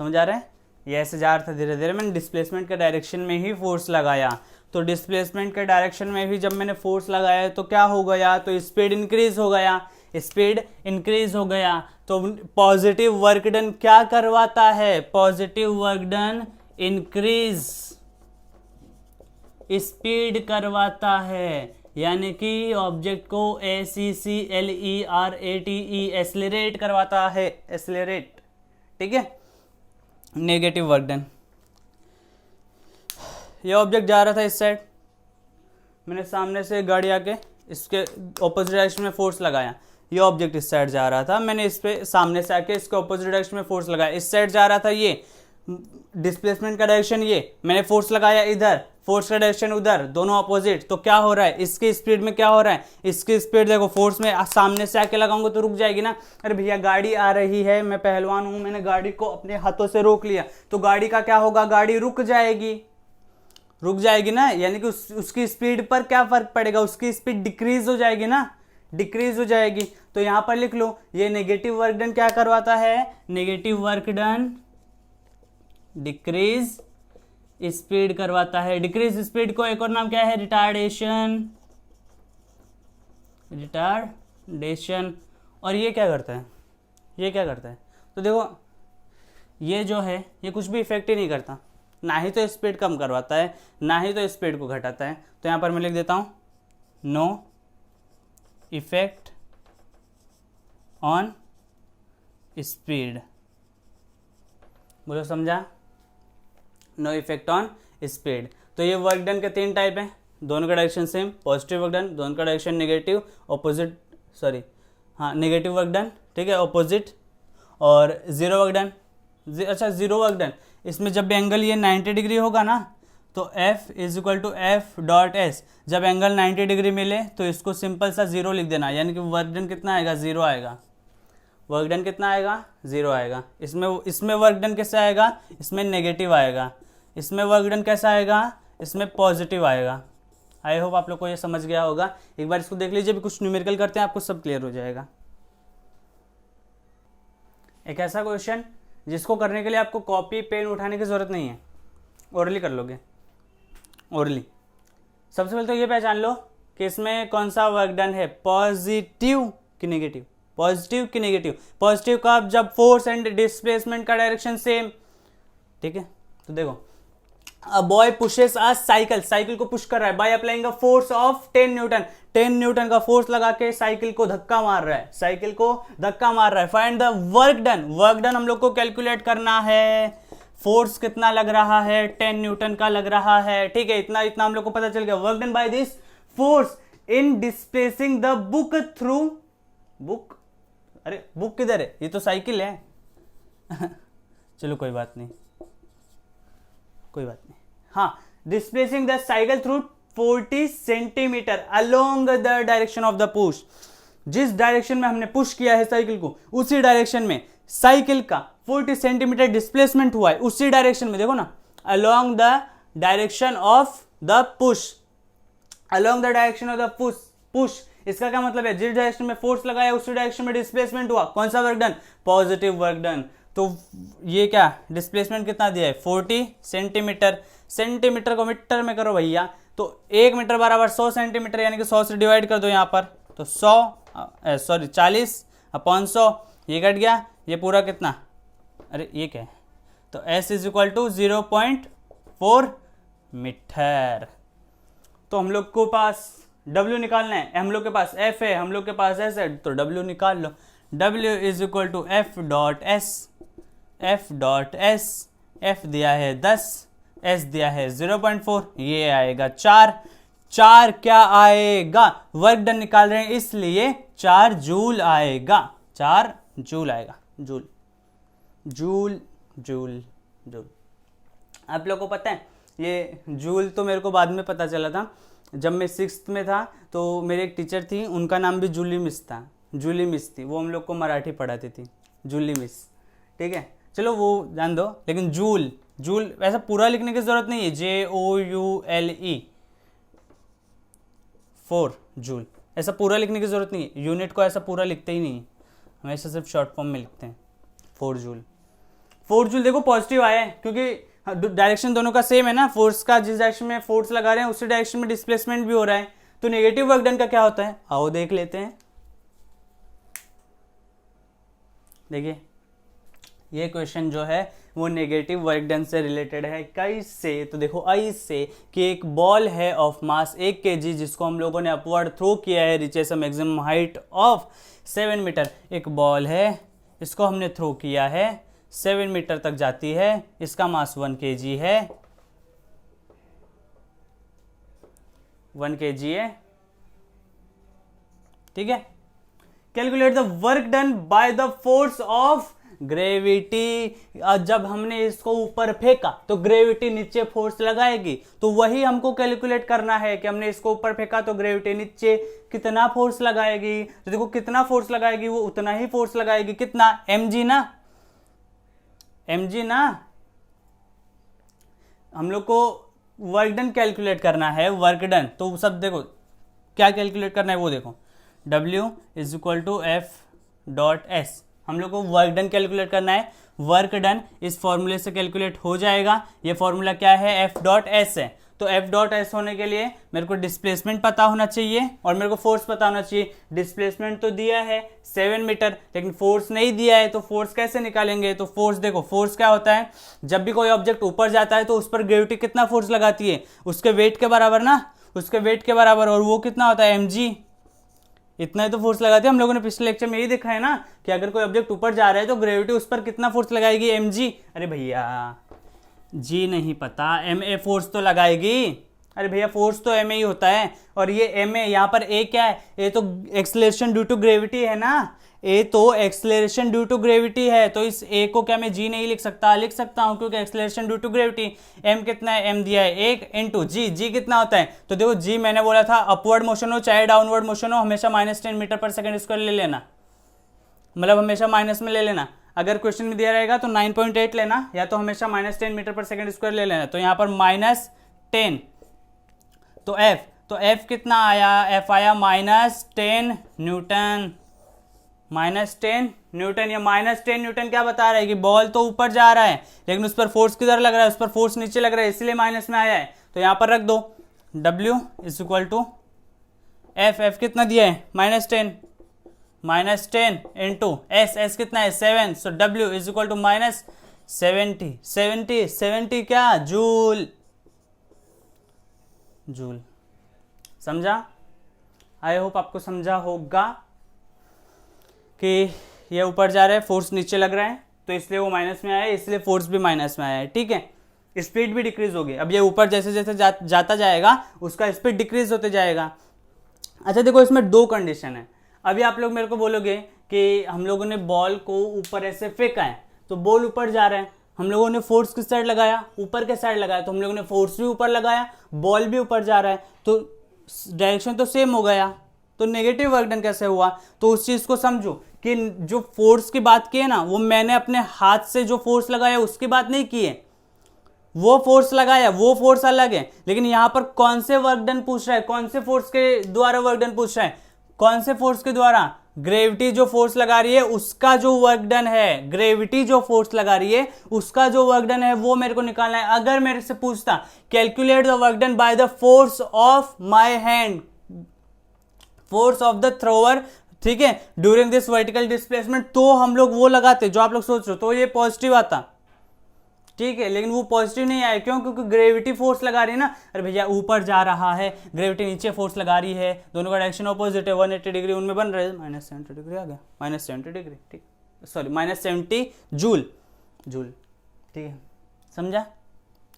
समझ आ रहा है, ये ऐसे जा रहा था धीरे धीरे, मैंने डिस्प्लेसमेंट के डायरेक्शन में ही फोर्स लगाया। तो डिस्प्लेसमेंट के डायरेक्शन में भी जब मैंने फोर्स लगाया तो क्या हो गया, तो स्पीड इंक्रीज हो गया, स्पीड इंक्रीज हो गया। तो पॉजिटिव वर्क डन क्या करवाता है, positive work done increase speed करवाता है, यानी कि ऑब्जेक्ट को ACCLERATE एक्सेलरेट करवाता है, एक्सेलरेट, ठीक है। नेगेटिव वर्क डन, ये ऑब्जेक्ट जा रहा था इस साइड, मैंने सामने से गाड़ी आके इसके ऑपोजिट डायरेक्शन में फोर्स लगाया, ये ऑब्जेक्ट इस साइड जा रहा था, मैंने इस पे सामने से आके इसके ऑपोजिट डायरेक्शन में फोर्स लगाया, इस साइड जा रहा था, ये डिस्प्लेसमेंट का डायरेक्शन ये, मैंने फोर्स लगाया इधर, फोर्स का डायरेक्शन उधर, दोनों अपोजिट। तो क्या हो रहा है, इसकी स्पीड में क्या हो रहा है, इसकी स्पीड देखो, फोर्स में सामने से आके लगाऊंगा तो रुक जाएगी ना। अरे भैया गाड़ी आ रही है, मैं पहलवान हूं, मैंने गाड़ी को अपने हाथों से रोक लिया, तो गाड़ी का क्या होगा, गाड़ी रुक जाएगी, रुक जाएगी ना, यानी कि उसकी स्पीड पर क्या फर्क पड़ेगा, उसकी स्पीड डिक्रीज हो जाएगी ना, डिक्रीज हो जाएगी। तो यहां पर लिख लो, ये नेगेटिव वर्क डन क्या करवाता है, negative work done decrease speed करवाता है। डिक्रीज स्पीड को एक और नाम क्या है, रिटार्डेशन, रिटार्डेशन। और ये क्या करता है, ये क्या करता है, तो देखो ये जो है ये कुछ भी इफेक्ट ही नहीं करता, ना ही तो स्पीड कम करवाता है, ना ही तो स्पीड को घटाता है। तो यहां पर मैं लिख देता हूं, नो इफेक्ट ऑन स्पीड, बोलो समझा, नो इफेक्ट ऑन स्पीड। तो ये वर्क डन के 3 टाइप हैं, दोनों का direction same, positive work done, दोनों का डायरेक्शन नेगेटिव, ऑपोजिट, सॉरी हाँ नेगेटिव वर्क डन, ठीक है, ऑपोजिट, और जीरो वर्क डन। अच्छा जीरो वर्क डन, इसमें जब एंगल ये 90 डिग्री होगा ना, तो F is equal to F dot S, जब एंगल 90 डिग्री मिले तो इसको सिंपल सा जीरो लिख देना, यानी कि वर्क डन कितना आएगा, जीरो आएगा, वर्क डन कितना आएगा, जीरो आएगा। इसमें वर्क डन कैसे आएगा, इसमें नेगेटिव आएगा, इसमें वर्क डन कैसा आएगा, इसमें पॉजिटिव आएगा। आई होप आप लोग को ये समझ गया होगा। एक बार इसको देख लीजिए, भी कुछ न्यूमेरिकल करते हैं, आपको सब क्लियर हो जाएगा। एक ऐसा क्वेश्चन जिसको करने के लिए आपको कॉपी पेन उठाने की जरूरत नहीं है, ओरली कर लोगे, ओरली। सबसे पहले तो ये पहचान लो कि इसमें कौन सा वर्क डन है, पॉजिटिव कि नेगेटिव, पॉजिटिव कि नेगेटिव। पॉजिटिव का जब फोर्स एंड डिस्प्लेसमेंट का डायरेक्शन सेम, ठीक है। तो देखो, a boy pushes a cycle, cycle को पुश कर रहा है bye applying a force of 10 Newton, 10 Newton का फोर्स लगा के साइकिल को धक्का मार रहा है, साइकिल को धक्का मार रहा है। Find the work done, work done हम लोग को कैलकुलेट करना है, फोर्स कितना लग रहा है, 10 न्यूटन का लग रहा है, ठीक है, इतना इतना हम लोग को पता चल गया। Work done by this force in displacing the book through, book, अरे बुक किधर है, ये तो साइकिल है चलो कोई बात नहीं, कोई बात नहीं, हाँ, displacing the cycle through 40 centimetre along the direction of the push, जिस डायरेक्शन में हमने पुश किया है साइकिल को, उसी डायरेक्शन में साइकिल का 40 सेंटीमीटर डिस्प्लेसमेंट हुआ है, उसी डायरेक्शन में, देखो ना, along the direction of the push, along the direction of the push, push इसका क्या मतलब है, जिस डायरेक्शन में फोर्स लगाया उसी डायरेक्शन में डिस्प्लेसमेंट हुआ, कौन सा work done, positive work done. तो ये क्या डिस्प्लेसमेंट कितना दिया है, 40 सेंटीमीटर, सेंटीमीटर को मीटर में करो भैया, तो 1 मीटर बराबर 100 सेंटीमीटर, यानी कि 100 से डिवाइड कर दो यहाँ पर, तो 40 अपॉन 100, ये कट गया, ये पूरा कितना, अरे ये क्या है, तो S is equal to 0.4 metre. तो हम लोग को पास W निकालना है, हम लोग के पास F है, हम लोग के पास S है, तो W निकाल लो। W is equal to F dot S, F dot S, F दिया है 10, S दिया है 0.4, ये आएगा 4, 4 क्या आएगा, वर्क डन निकाल रहे हैं इसलिए 4 जूल आएगा, 4 जूल आएगा, जूल जूल जूल जूल। आप लोग को पता है ये जूल तो मेरे को बाद में पता चला था, जब मैं 6th में था तो मेरी एक टीचर थी, उनका नाम भी जूली मिस था, जूली मिस थी, वो हम लोग को मराठी पढ़ाती थी, जूली मिस। ठीक है, चलो वो जान दो। लेकिन जूल, जूल वैसा पूरा लिखने की जरूरत नहीं है, JOULE 4 जूल, ऐसा पूरा लिखने की जरूरत नहीं है। यूनिट को ऐसा पूरा लिखते ही नहीं है, हमेशा सिर्फ शॉर्ट फॉर्म में लिखते हैं 4 जूल। 4 जूल देखो पॉजिटिव आया है क्योंकि डायरेक्शन दोनों का सेम है ना, फोर्स का जिस डायरेक्शन में फोर्स लगा रहे हैं उसी डायरेक्शन में डिस्प्लेसमेंट भी हो रहा है। तो नेगेटिव वर्क डन का क्या होता है, आओ देख लेते हैं। देखिए ये क्वेश्चन जो है वो नेगेटिव वर्क डन से रिलेटेड है। कैसे, तो देखो ऐसे कि एक बॉल है ऑफ मास 1 kg जिसको हम लोगों ने अपवर्ड थ्रो किया है, reaches a maximum height of 7 metre. एक बॉल है, इसको हमने थ्रो किया है, 7 मीटर तक जाती है, इसका मास 1 kg है, 1 kg है। ठीक है, calculate the work done by the force of gravity. जब हमने इसको ऊपर फेंका तो ग्रेविटी नीचे फोर्स लगाएगी, तो वही हमको कैलकुलेट करना है कि हमने इसको ऊपर फेंका तो ग्रेविटी नीचे कितना फोर्स लगाएगी। तो देखो कितना फोर्स लगाएगी, वो उतना ही फोर्स लगाएगी, कितना, mg ना, mg ना। हम लोग को वर्क डन कैलकुलेट करना है, वर्क डन, तो सब देखो क्या कैलकुलेट करना है वो देखो, W is equal to F.S। हम लोग को वर्क डन कैलकुलेट करना है। वर्क डन इस फॉर्मूले से कैलकुलेट हो जाएगा। ये फॉर्मूला क्या है, F.S है। तो F.S होने के लिए मेरे को डिस्प्लेसमेंट पता होना चाहिए और मेरे को फोर्स पता होना चाहिए। डिस्प्लेसमेंट तो दिया है 7 मीटर, लेकिन फोर्स नहीं दिया है, तो फोर्स कैसे निकालेंगे। तो फोर्स देखो, फोर्स क्या होता है, जब भी कोई ऑब्जेक्ट ऊपर जाता है तो उस पर ग्रेविटी कितना फोर्स लगाती है, उसके वेट के बराबर ना, उसके वेट के बराबर। और वो कितना होता है, mg, इतना ही तो फोर्स लगाती है। हम लोगों ने पिछले लेक्चर में यही देखा है ना कि अगर कोई ऑब्जेक्ट ऊपर जा रहा है तो ग्रेविटी उस पर कितना फोर्स लगाएगी, mg। अरे भैया g नहीं पता, ma फोर्स तो लगाएगी। अरे भैया फोर्स तो ma ही होता है, और ये ma यहाँ पर a क्या है, a तो एक्सेलरेशन ड्यू टू ग्रेविटी है ना, a तो एक्सेलरेशन ड्यू टू ग्रेविटी है। तो इस a को क्या मैं g नहीं लिख सकता, लिख सकता हूँ, क्योंकि acceleration due to gravity. m कितना है, m दिया है 1 इंटू g कितना होता है, तो देखो g मैंने बोला था अपवर्ड मोशन हो चाहे डाउनवर्ड मोशन हो, हमेशा -10 मीटर पर सेकेंड स्क्वायर ले लेना, मतलब हमेशा माइनस में ले लेना। अगर क्वेश्चन में दिया रहेगा तो 9.8 लेना, या तो हमेशा -10 मीटर पर सेकेंड स्क्वायर ले लेना। तो यहाँ पर -10, तो f कितना आया, f आया -10 न्यूटन, -10 न्यूटन। या -10 न्यूटन क्या बता रहा है कि बॉल तो ऊपर जा रहा है लेकिन उस पर फोर्स किधर लग रहा है, उस पर फोर्स नीचे लग रहा है, इसलिए माइनस में आया है। तो यहाँ पर रख दो W is equal to f कितना दिया है, -10 इंटू s कितना है 7, सो W इज इक्वल टू -70 क्या, जूल। समझा, आई होप आपको समझा होगा कि ये ऊपर जा रहा है, फोर्स नीचे लग रहा है, तो इसलिए वो माइनस में आया है, इसलिए फोर्स भी माइनस में आया है। ठीक है, स्पीड भी डिक्रीज होगी। अब ये ऊपर जैसे जैसे जाता जाएगा उसका स्पीड डिक्रीज होते जाएगा। अच्छा देखो, इसमें 2 कंडीशन है। अभी आप लोग मेरे को बोलोगे कि हम लोगों ने बॉल को ऊपर ऐसे फेंका है, तो बॉल ऊपर जा रहा है, हम लोगों ने फोर्स किस साइड लगाया, ऊपर के साइड लगाया, तो हम लोगों ने फोर्स भी ऊपर लगाया, बॉल भी ऊपर जा रहा है, तो डायरेक्शन तो सेम हो गया। तो नेगेटिव वर्क डन कैसे हुआ, तो उस चीज को समझो कि जो फोर्स की बात की है ना, वो मैंने अपने हाथ से जो फोर्स लगाया उसकी बात नहीं की है, वो फोर्स लगाया, वो फोर्स अलग है। लेकिन यहां पर कौन से वर्क डन पूछ रहा है, कौन से फोर्स के द्वारा वर्क डन पूछ रहा है, कौन से फोर्स के द्वारा, ग्रेविटी जो फोर्स लगा रही है उसका जो वर्क डन है, ग्रेविटी जो फोर्स लगा रही है उसका जो वर्क डन है वो मेरे को निकालना है। अगर मेरे से पूछता calculate the work done by the force of my hand, force of the thrower, ठीक है, ड्यूरिंग दिस वर्टिकल डिस्प्लेसमेंट, तो हम लोग वो लगाते जो आप लोग सोच रहे हो, तो ये पॉजिटिव आता। ठीक है, लेकिन वो पॉजिटिव नहीं आया, क्यों, क्योंकि ग्रेविटी फोर्स लगा रही है ना। अरे भैया ऊपर जा रहा है, ग्रेविटी नीचे फोर्स लगा रही है, दोनों का डायरेक्शन ऑपोजिट है, 180 डिग्री उनमें बन रहा है, -70 डिग्री आ गया, -70 डिग्री, ठीक, सॉरी -70 जूल। ठीक है, समझा,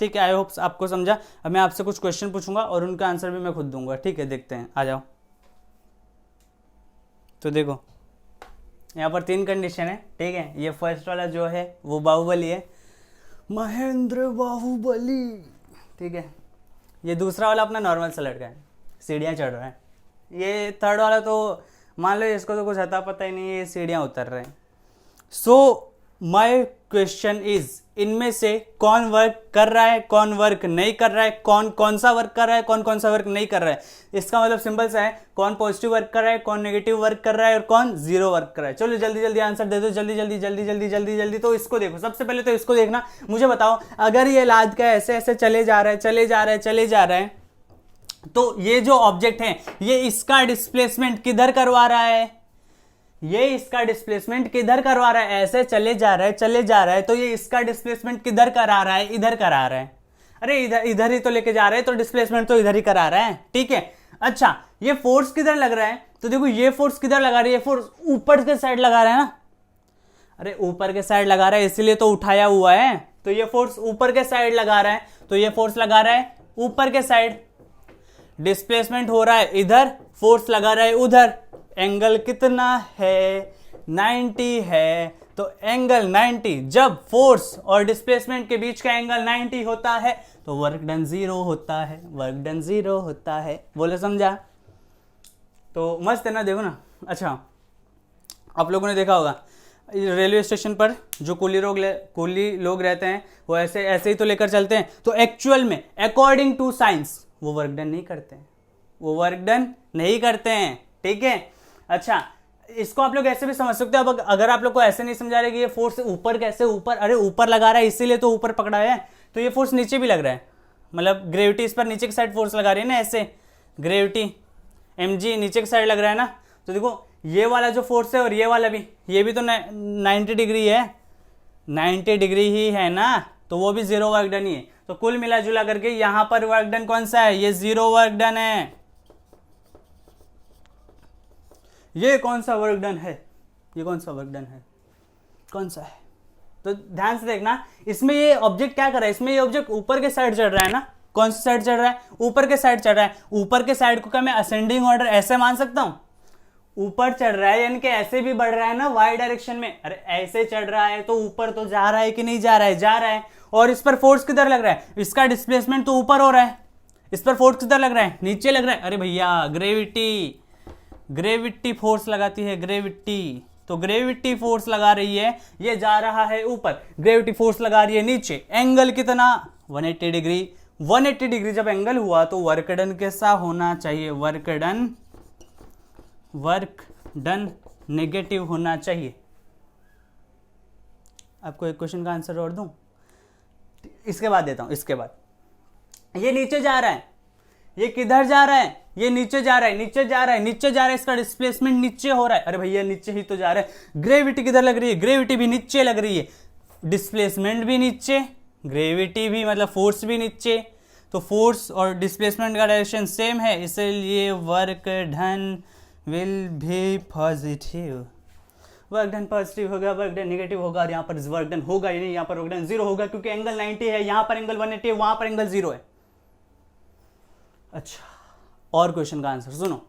ठीक है, आई होप आपको समझा। अब मैं आपसे कुछ क्वेश्चन पूछूंगा और उनका आंसर भी मैं खुद दूंगा। ठीक है, देखते हैं, आ जाओ। तो देखो यहाँ पर 3 कंडीशन है। ठीक है, ये फर्स्ट वाला जो है वो बाहुबली है, महेंद्र बाहुबली। ठीक है, ये दूसरा वाला अपना नॉर्मल सा लड़का है। सीढ़ियाँ चढ़ रहा है। ये थर्ड वाला तो मान लो इसको तो कुछ आता पता ही नहीं है, ये सीढ़ियाँ उतर रहे हैं। सो माई क्वेश्चन इज, इनमें से कौन वर्क कर रहा है, कौन वर्क नहीं कर रहा है, कौन सा वर्क कर रहा है, कौन सा वर्क नहीं कर रहा है। इसका मतलब सिंपल सा है, कौन पॉजिटिव वर्क कर रहा है, कौन नेगेटिव वर्क कर रहा है और कौन जीरो वर्क कर रहा है। चलो जल्दी जल्दी आंसर दे दो, जल्दी जल्दी जल्दी जल्दी जल्दी जल्दी। तो इसको देखो, सबसे पहले तो इसको देखना, मुझे बताओ अगर ये लाद का ऐसे ऐसे चले जा रहा है, चले जा रहा है, चले जा रहा है, तो ये जो ऑब्जेक्ट है ये इसका डिस्प्लेसमेंट किधर करवा रहा है, ये इसका डिस्प्लेसमेंट किधर करवा रहा है, ऐसे चले जा रहा है, चले जा रहा है, तो ये इसका डिस्प्लेसमेंट किधर करा रहा है, इधर करा रहा है। अरे इधर ही तो लेके जा रहे हैं, तो डिस्प्लेसमेंट तो इधर ही करा रहा है, ठीक है। अच्छा, ये फोर्स किधर लग रहा है, तो देखो ये फोर्स किधर लगा रही है, फोर्स ऊपर के साइड लगा रहा है ना। अरे ऊपर के साइड लगा रहा है, इसीलिए तो उठाया हुआ है, तो ये फोर्स ऊपर के साइड लगा रहा है, तो ये फोर्स लगा रहा है ऊपर के साइड। डिस्प्लेसमेंट हो रहा है इधर, फोर्स लगा रहा है उधर। एंगल कितना है, 90 है, तो एंगल 90, जब फोर्स और डिस्प्लेसमेंट के बीच का एंगल 90 होता है तो वर्क डन 0 होता है, वर्क डन 0 होता है। बोले समझा? तो मस्त है ना, देखो ना। अच्छा, आप लोगों ने देखा होगा रेलवे स्टेशन पर जो कुली लोग रहते हैं वो ऐसे ही तो लेकर चलते हैं, तो एक्चुअल में अकॉर्डिंग टू साइंस वो वर्क डन नहीं करते हैं, वो वर्क डन नहीं करते हैं, ठीक है। अच्छा, इसको आप लोग ऐसे भी समझ सकते हो। अब अगर आप लोग को ऐसे नहीं समझा रहे कि ये फोर्स ऊपर कैसे, ऊपर, अरे ऊपर लगा रहा है इसीलिए तो ऊपर पकड़ा है, तो ये फोर्स नीचे भी लग रहा है, मतलब ग्रेविटी इस पर नीचे की साइड फोर्स लगा रही है ना, ऐसे ग्रेविटी mg नीचे की साइड लग रहा है ना। तो देखो ये वाला जो फोर्स है और ये वाला भी, ये भी तो 90 डिग्री है, 90 डिग्री ही है ना, तो वो भी 0 वर्क डन ही है। तो कुल मिला जुला करके यहां पर वर्क डन कौन सा है, ये 0 वर्क डन है। ये कौन सा वर्क डन है, ये कौन सा वर्क डन है, कौन सा है? तो ध्यान से देखना, इसमें ये ऑब्जेक्ट क्या कर रहा है, इसमें ये ऑब्जेक्ट ऊपर के साइड चढ़ रहा है ना। कौन सी साइड चढ़ रहा है, ऊपर के साइड चढ़ रहा है। ऊपर के साइड को क्या मैं असेंडिंग ऑर्डर ऐसे मान सकता हूं, ऊपर चढ़ रहा है यानी कि ऐसे भी बढ़ रहा है ना वाई डायरेक्शन में। अरे ऐसे चढ़ रहा है तो ऊपर तो जा रहा है कि नहीं जा रहा है, जा रहा है। और इस पर फोर्स किधर लग रहा है, इसका डिस्प्लेसमेंट तो ऊपर हो रहा है, इस पर फोर्स किधर लग रहा है, नीचे लग रहा है। अरे भैया ग्रेविटी फोर्स लगाती है, ग्रेविटी, तो ग्रेविटी फोर्स लगा रही है, ये जा रहा है ऊपर, ग्रेविटी फोर्स लगा रही है नीचे। एंगल कितना, 180 डिग्री। 180 डिग्री जब एंगल हुआ तो वर्क डन कैसा होना चाहिए, वर्क डन नेगेटिव होना चाहिए। आपको एक क्वेश्चन का आंसर और दूं, इसके बाद देता हूं। इसके बाद ये नीचे जा रहा है, ये किधर जा रहा है, ये नीचे जा रहा है, नीचे जा रहा है, नीचे जा रहा है, इसका डिस्प्लेसमेंट नीचे हो रहा है। अरे भैया नीचे ही तो जा रहा है, ग्रेविटी किधर लग रही है, ग्रेविटी भी नीचे लग रही है, डिस्प्लेसमेंट भी नीचे, ग्रेविटी भी मतलब फोर्स भी नीचे, तो फोर्स और डिस्प्लेसमेंट का डायरेक्शन सेम है, इसलिए work done will be positive. Work done positive होगा, वर्क डन नेगेटिव होगा, और यहाँ पर वर्क डन होगा ही नहीं, यहाँ पर वर्क डन 0 होगा, क्योंकि एंगल 90 है, यहाँ पर एंगल 180 है, वहां पर एंगल 0 है। अच्छा, और क्वेश्चन का आंसर सुनो।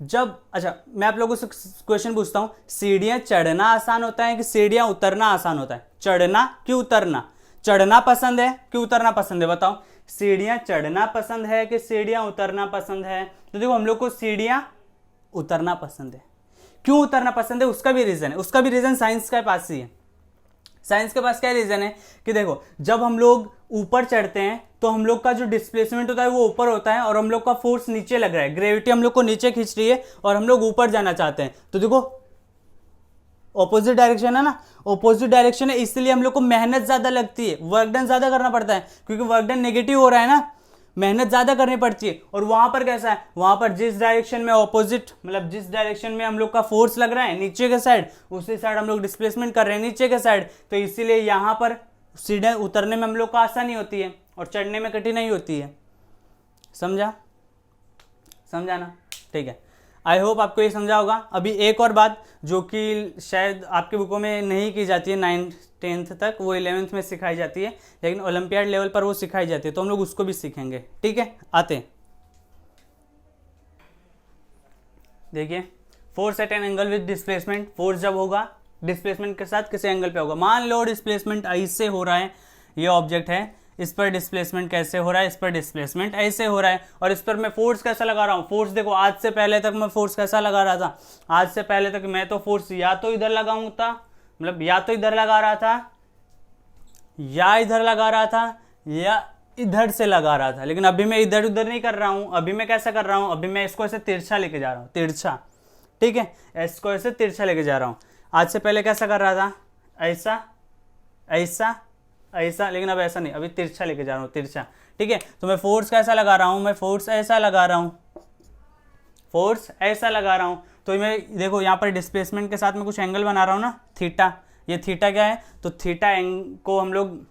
जब, अच्छा मैं आप लोगों से क्वेश्चन पूछता हूं, सीढ़ियां चढ़ना आसान होता है कि सीढ़ियां उतरना आसान होता है? चढ़ना कि उतरना? चढ़ना पसंद है कि उतरना पसंद है, बताओ। सीढ़ियां चढ़ना पसंद है कि सीढ़ियां उतरना पसंद है? तो देखो हम लोग को सीढ़ियां उतरना पसंद है। क्यों उतरना पसंद है, उसका भी रीजन है, उसका भी रीजन साइंस के पास ही है। साइंस के पास क्या रीजन है कि देखो जब हम लोग ऊपर चढ़ते हैं तो हम लोग का जो डिस्प्लेसमेंट होता है वो ऊपर होता है, और हम लोग का फोर्स नीचे लग रहा है, ग्रेविटी हम लोग को नीचे खींच रही है और हम लोग ऊपर जाना चाहते हैं। तो देखो ऑपोजिट डायरेक्शन है ना, ऑपोजिट डायरेक्शन है, इसलिए हम लोग को मेहनत ज्यादा लगती है, वर्क डन ज्यादा करना पड़ता है, क्योंकि वर्क डन नेगेटिव हो रहा है ना, मेहनत ज्यादा करनी पड़ती है। और वहां पर कैसा है, वहां पर जिस डायरेक्शन में ऑपोजिट, मतलब जिस डायरेक्शन में हम लोग का फोर्स लग रहा है नीचे के साइड, उसी साइड हम लोग डिस्प्लेसमेंट कर रहे हैं नीचे के साइड, तो इसीलिए यहाँ पर सीढ़ियां उतरने में हम लोग को आसानी होती है और चढ़ने में कठिनाई होती है। समझा ना? ठीक है, आई होप आपको ये समझा होगा। अभी एक और बात जो कि शायद आपके बुकों में नहीं की जाती है 9th 10th तक, वो 11th में सिखाई जाती है, लेकिन ओलंपियाड लेवल पर वो सिखाई जाती है, तो हम लोग उसको भी सीखेंगे। ठीक है, आते हैं। देखिए, force at an angle with displacement, force जब होगा डिस्प्लेसमेंट के साथ किसी एंगल पे होगा। मान लो डिस्प्लेसमेंट ऐसे हो रहा है, ये ऑब्जेक्ट है, इस पर डिस्प्लेसमेंट कैसे हो रहा है, इस पर डिस्प्लेसमेंट ऐसे हो रहा है, और इस पर मैं फोर्स कैसा लगा रहा हूँ, फोर्स देखो आज से पहले तक मैं फोर्स कैसा लगा रहा था, आज से पहले तक मैं तो फोर्स या तो इधर लगाऊंगा था, मतलब या तो इधर लगा रहा था या इधर लगा रहा था या इधर से लगा रहा था, लेकिन अभी मैं इधर उधर नहीं कर रहा हूं, अभी मैं कैसा कर रहा हूं, अभी मैं इसको ऐसे तिरछा लेके जा रहा हूं, तिरछा, ठीक है, इसको ऐसे तिरछा लेके जा रहा हूं। आज से पहले कैसा कर रहा था, ऐसा ऐसा ऐसा, लेकिन अब ऐसा नहीं, अभी तिरछा लेके जा रहा हूं, तिरछा, ठीक है। तो मैं फोर्स कैसा लगा रहा हूं, मैं फोर्स ऐसा लगा रहा हूं, फोर्स ऐसा लगा रहा हूं। तो मैं देखो यहाँ पर डिस्प्लेसमेंट के साथ में कुछ एंगल बना रहा हूं ना, थीटा, ये थीटा क्या है, तो थीटा को हम लोग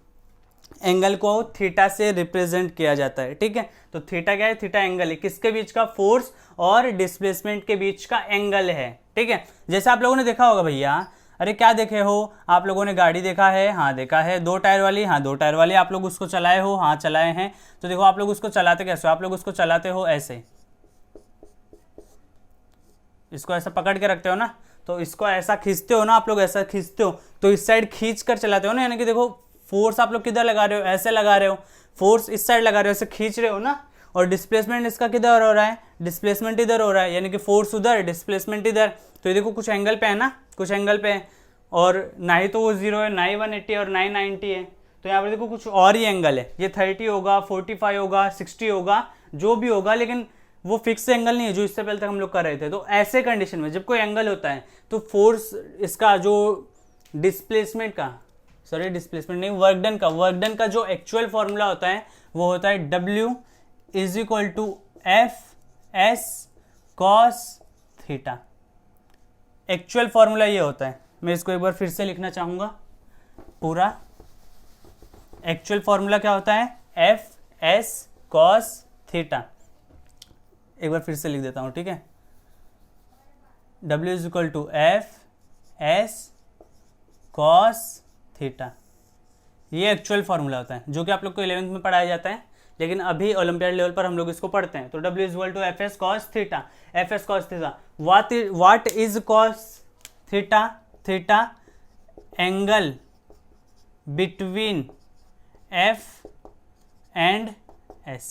एंगल को थीटा से रिप्रेजेंट किया जाता है, ठीक है। तो थीटा क्या है, थीटा एंगल है, किसके बीच का, फोर्स और डिस्प्लेसमेंट के बीच का एंगल है, ठीक है। जैसे आप लोगों ने देखा होगा भैया, अरे क्या देखे हो आप लोगों ने, गाड़ी देखा है, हाँ देखा है, 2 टायर वाली, हाँ 2 टायर वाली, आप लोग उसको चलाए हो, हाँ चलाए हैं। तो देखो आप लोग उसको चलाते कैसे हो, आप लोग उसको चलाते हो ऐसे, इसको ऐसा पकड़ के रखते हो ना, तो इसको ऐसा खींचते हो ना, आप लोग ऐसा खींचते हो, तो इस साइड खींच कर चलाते हो ना, यानी कि देखो फोर्स आप लोग किधर लगा रहे हो, ऐसे लगा रहे हो, फोर्स इस साइड लगा रहे हो, ऐसे खींच रहे हो ना, और डिस्प्लेसमेंट इसका किधर हो रहा है, डिस्प्लेसमेंट इधर हो रहा है, यानी कि फोर्स उधर, डिस्प्लेसमेंट इधर। तो ये देखो कुछ एंगल पे है ना, कुछ एंगल पे है, और ना ही तो वो 0 है, ना ही 180 और ना ही 90 है, तो यहाँ पर देखो कुछ और ही एंगल है, ये 30 होगा, 45 होगा, 60 होगा, जो भी होगा, लेकिन वो फिक्स एंगल नहीं है जो इससे पहले तक हम लोग कर रहे थे। तो ऐसे कंडीशन में जब कोई एंगल होता है तो फोर्स इसका जो डिस्प्लेसमेंट का, सॉरी डिस्प्लेसमेंट नहीं, वर्क डन का जो एक्चुअल फॉर्मूला होता है वो होता है W = F S cos theta. Actual formula ये होता है, मैं इसको एक बार फिर से लिखना चाहूंगा पूरा। एक्चुअल फॉर्मूला क्या होता है, F S cos थीटा। एक बार फिर से लिख देता हूं, ठीक है, W = F S cos theta, ये एक्चुअल फॉर्मूला होता है जो कि आप लोग को 11th में पढ़ाया जाता है, लेकिन अभी ओलंपियाड लेवल पर हम लोग इसको पढ़ते हैं। तो W = F S cos theta, F S cos theta, what is cos theta, theta angle between F and S,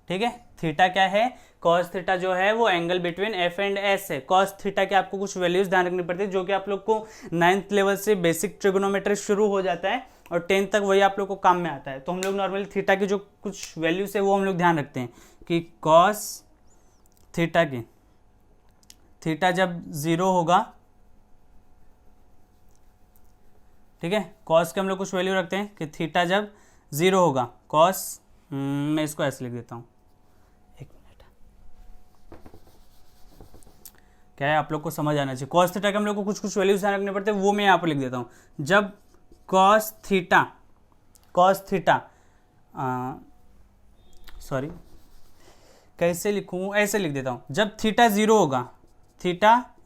ठीक है। थीटा क्या है, cos थीटा जो है वो angle between F and S है। cos थीटा के आपको कुछ वैल्यूज ध्यान रखनी पड़ती है, जो कि आप लोग को 9th लेवल से बेसिक ट्रिगोनोमेट्री शुरू हो जाता है और 10th तक वही आप लोग को काम में आता है। तो हम लोग नॉर्मली थीटा की जो कुछ वैल्यूज है वो हम लोग ध्यान रखते हैं कि cos थीटा की, थीटा जब 0 होगा, ठीक है, cos के हम लोग कुछ वैल्यू रखते हैं कि थीटा जब 0 होगा, cos, मैं इसको ऐसे लिख देता हूँ, क्या है आप लोग को समझ आना चाहिए। cos थीटा के हम लोग को कुछ वैल्यूज ध्यान रखने पड़ते हैं, वो मैं यहाँ पर लिख देता हूँ। जब cos थीटा सॉरी कैसे लिखूँ, ऐसे लिख देता हूँ, जब थीटा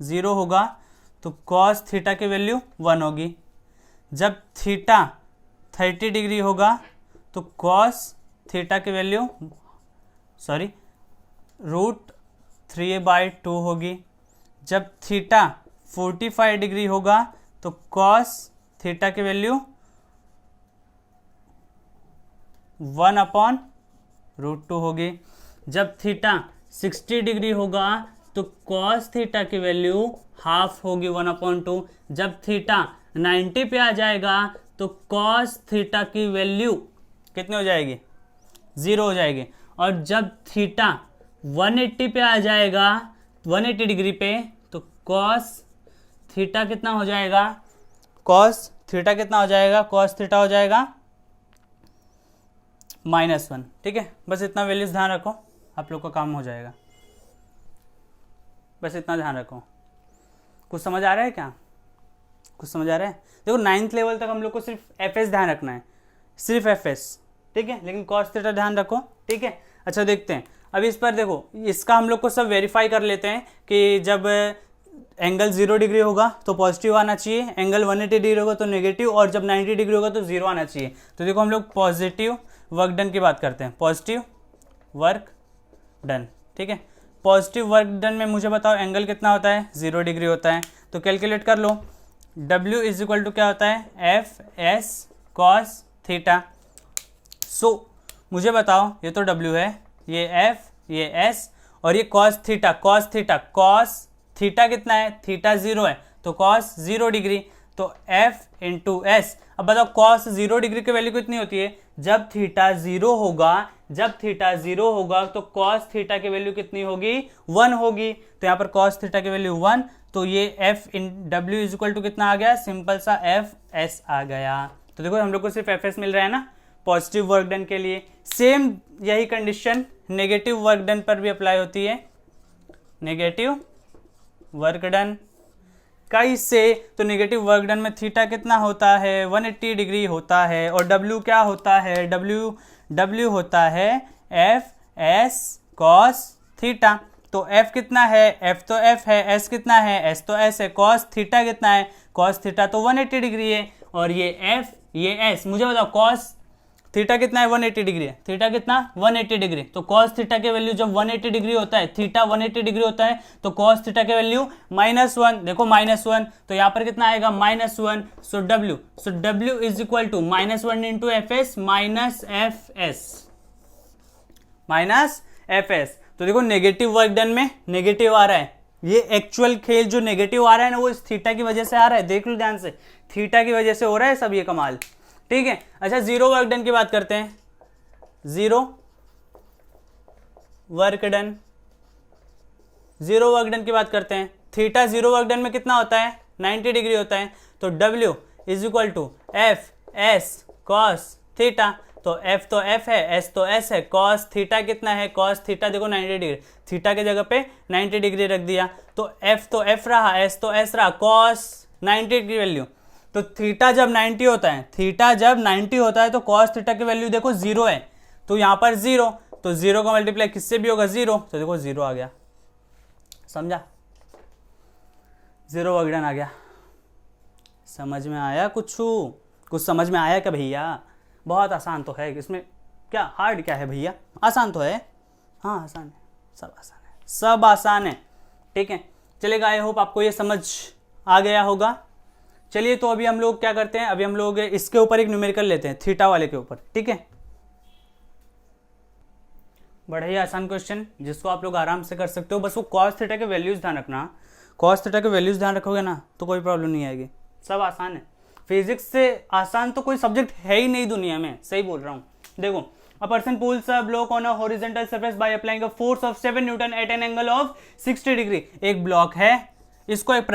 0 होगा तो cos थीटा की वैल्यू 1 होगी। जब थीटा 30 डिग्री होगा तो cos थीटा की वैल्यू √3/2 होगी। जब थीटा 45 डिग्री होगा तो cos थीटा की वैल्यू 1/√2 होगी। जब थीटा 60 डिग्री होगा तो cos थीटा की वैल्यू हाफ होगी, 1/2। जब थीटा 90 पे आ जाएगा तो cos थीटा की वैल्यू कितनी हो जाएगी, 0 हो जाएगी। और जब थीटा 180 पे आ जाएगा, 180 डिग्री पे, तो cos थीटा कितना हो जाएगा, cos थीटा हो जाएगा -1, ठीक है। बस इतना वैल्यूज ध्यान रखो, आप लोग का काम हो जाएगा, बस इतना ध्यान रखो। कुछ समझ आ रहा है क्या, कुछ समझ आ रहा है? देखो 9th लेवल तक हम लोग को सिर्फ FS ध्यान रखना है, सिर्फ FS, ठीक है, लेकिन cos थीटा ध्यान रखो, ठीक है। अच्छा देखते हैं अभी इस पर, देखो इसका हम लोग को सब वेरीफाई कर लेते हैं कि जब एंगल 0 डिग्री होगा तो पॉजिटिव आना चाहिए, एंगल 180 डिग्री होगा तो नेगेटिव, और जब 90 डिग्री होगा तो 0 आना चाहिए। तो देखो हम लोग पॉजिटिव वर्क डन की बात करते हैं, पॉजिटिव वर्क डन, ठीक है। पॉजिटिव वर्क डन में मुझे बताओ एंगल कितना होता है, 0 डिग्री होता है। तो कैलकुलेट कर लो, W = क्या होता है, F S cos थीटा। मुझे बताओ, ये तो W है, ये F, ये S और ये cos थीटा, cos थीटा कितना है, थीटा 0 है तो cos 0 डिग्री, तो F इंटू एस। अब बताओ cos 0 डिग्री की वैल्यू कितनी होती है, जब थीटा 0 होगा, तो cos थीटा की वैल्यू कितनी होगी, 1 होगी। तो यहाँ पर cos थीटा की वैल्यू 1, तो ये F इन W इज इक्वल टू कितना आ गया, सिंपल सा FS आ गया। तो देखो हम लोग को सिर्फ FS मिल रहा है ना पॉजिटिव वर्क डन के लिए। सेम यही कंडीशन नेगेटिव वर्क डन पर भी अप्लाई होती है। नेगेटिव वर्क डन कैसे, तो नेगेटिव वर्क डन में थीटा कितना होता है, 180 डिग्री होता है, और W क्या होता है, W होता है FS cos थीटा। तो F कितना है, F तो F है, S कितना है, S तो S है, cos थीटा कितना है, cos थीटा तो 180 डिग्री है, और ये F ये S। मुझे बताओ cos थीटा कितना है, 180 डिग्री है, थीटा कितना 180 डिग्री। तो cos थीटा की वैल्यू जब 180 डिग्री होता है, थीटा 180 डिग्री होता है, तो cos थीटा की वैल्यू -1, देखो -1, तो यहाँ पर कितना आएगा -1। So W is equal to -1 into FS -FS। तो देखो नेगेटिव वर्क डन में नेगेटिव आ रहा है, ये एक्चुअल खेल जो नेगेटिव आ रहा है ना वो इस थीटा की वजह से आ रहा है, देख लो ध्यान से, थीटा की वजह से हो रहा है सब ये कमाल, ठीक है। अच्छा जीरो वर्क डन की बात करते हैं, जीरो वर्क डन की बात करते हैं। थीटा जीरो वर्क डन में कितना होता है, 90 डिग्री होता है, तो W is equal to FS cos theta. तो F तो F है, S तो S है, cos थीटा कितना है, cos थीटा देखो 90 डिग्री, थीटा की जगह पे 90 डिग्री रख दिया, तो F तो F रहा, S तो S रहा, cos 90 की वैल्यू। तो थीटा जब 90 होता है, तो cos थीटा की वैल्यू देखो 0 है, तो यहाँ पर 0, तो 0 का मल्टीप्लाई किससे भी होगा 0, तो देखो 0 आ गया, समझा, 0 वर्क डन आ गया। समझ में आया, कुछ समझ में आया क्या भैया, बहुत आसान तो है, इसमें क्या हार्ड क्या है भैया, आसान तो है, हाँ आसान है, सब आसान है, ठीक है। चलेगा, आई होप आपको ये समझ आ गया होगा। चलिए तो अभी हम लोग क्या करते हैं, अभी हम लोग इसके ऊपर एक न्यूमेरिकल लेते हैं, थीटा वाले के ऊपर, ठीक है। बड़ा ही आसान क्वेश्चन जिसको आप लोग आराम से कर सकते हो, बस वो cos थीटा के वैल्यूज ध्यान रखना, cos थीटा के वैल्यूज ध्यान रखोगे ना तो कोई प्रॉब्लम नहीं आएगी, सब आसान है। फिजिक्स से आसान तो कोई सब्जेक्ट है ही नहीं दुनिया में, सही बोल रहा हूँ। देखो, a person pulls a block on a horizontal surface by applying a force of 7 newton at an angle of 60 degree. एक ब्लॉक है, इसको एक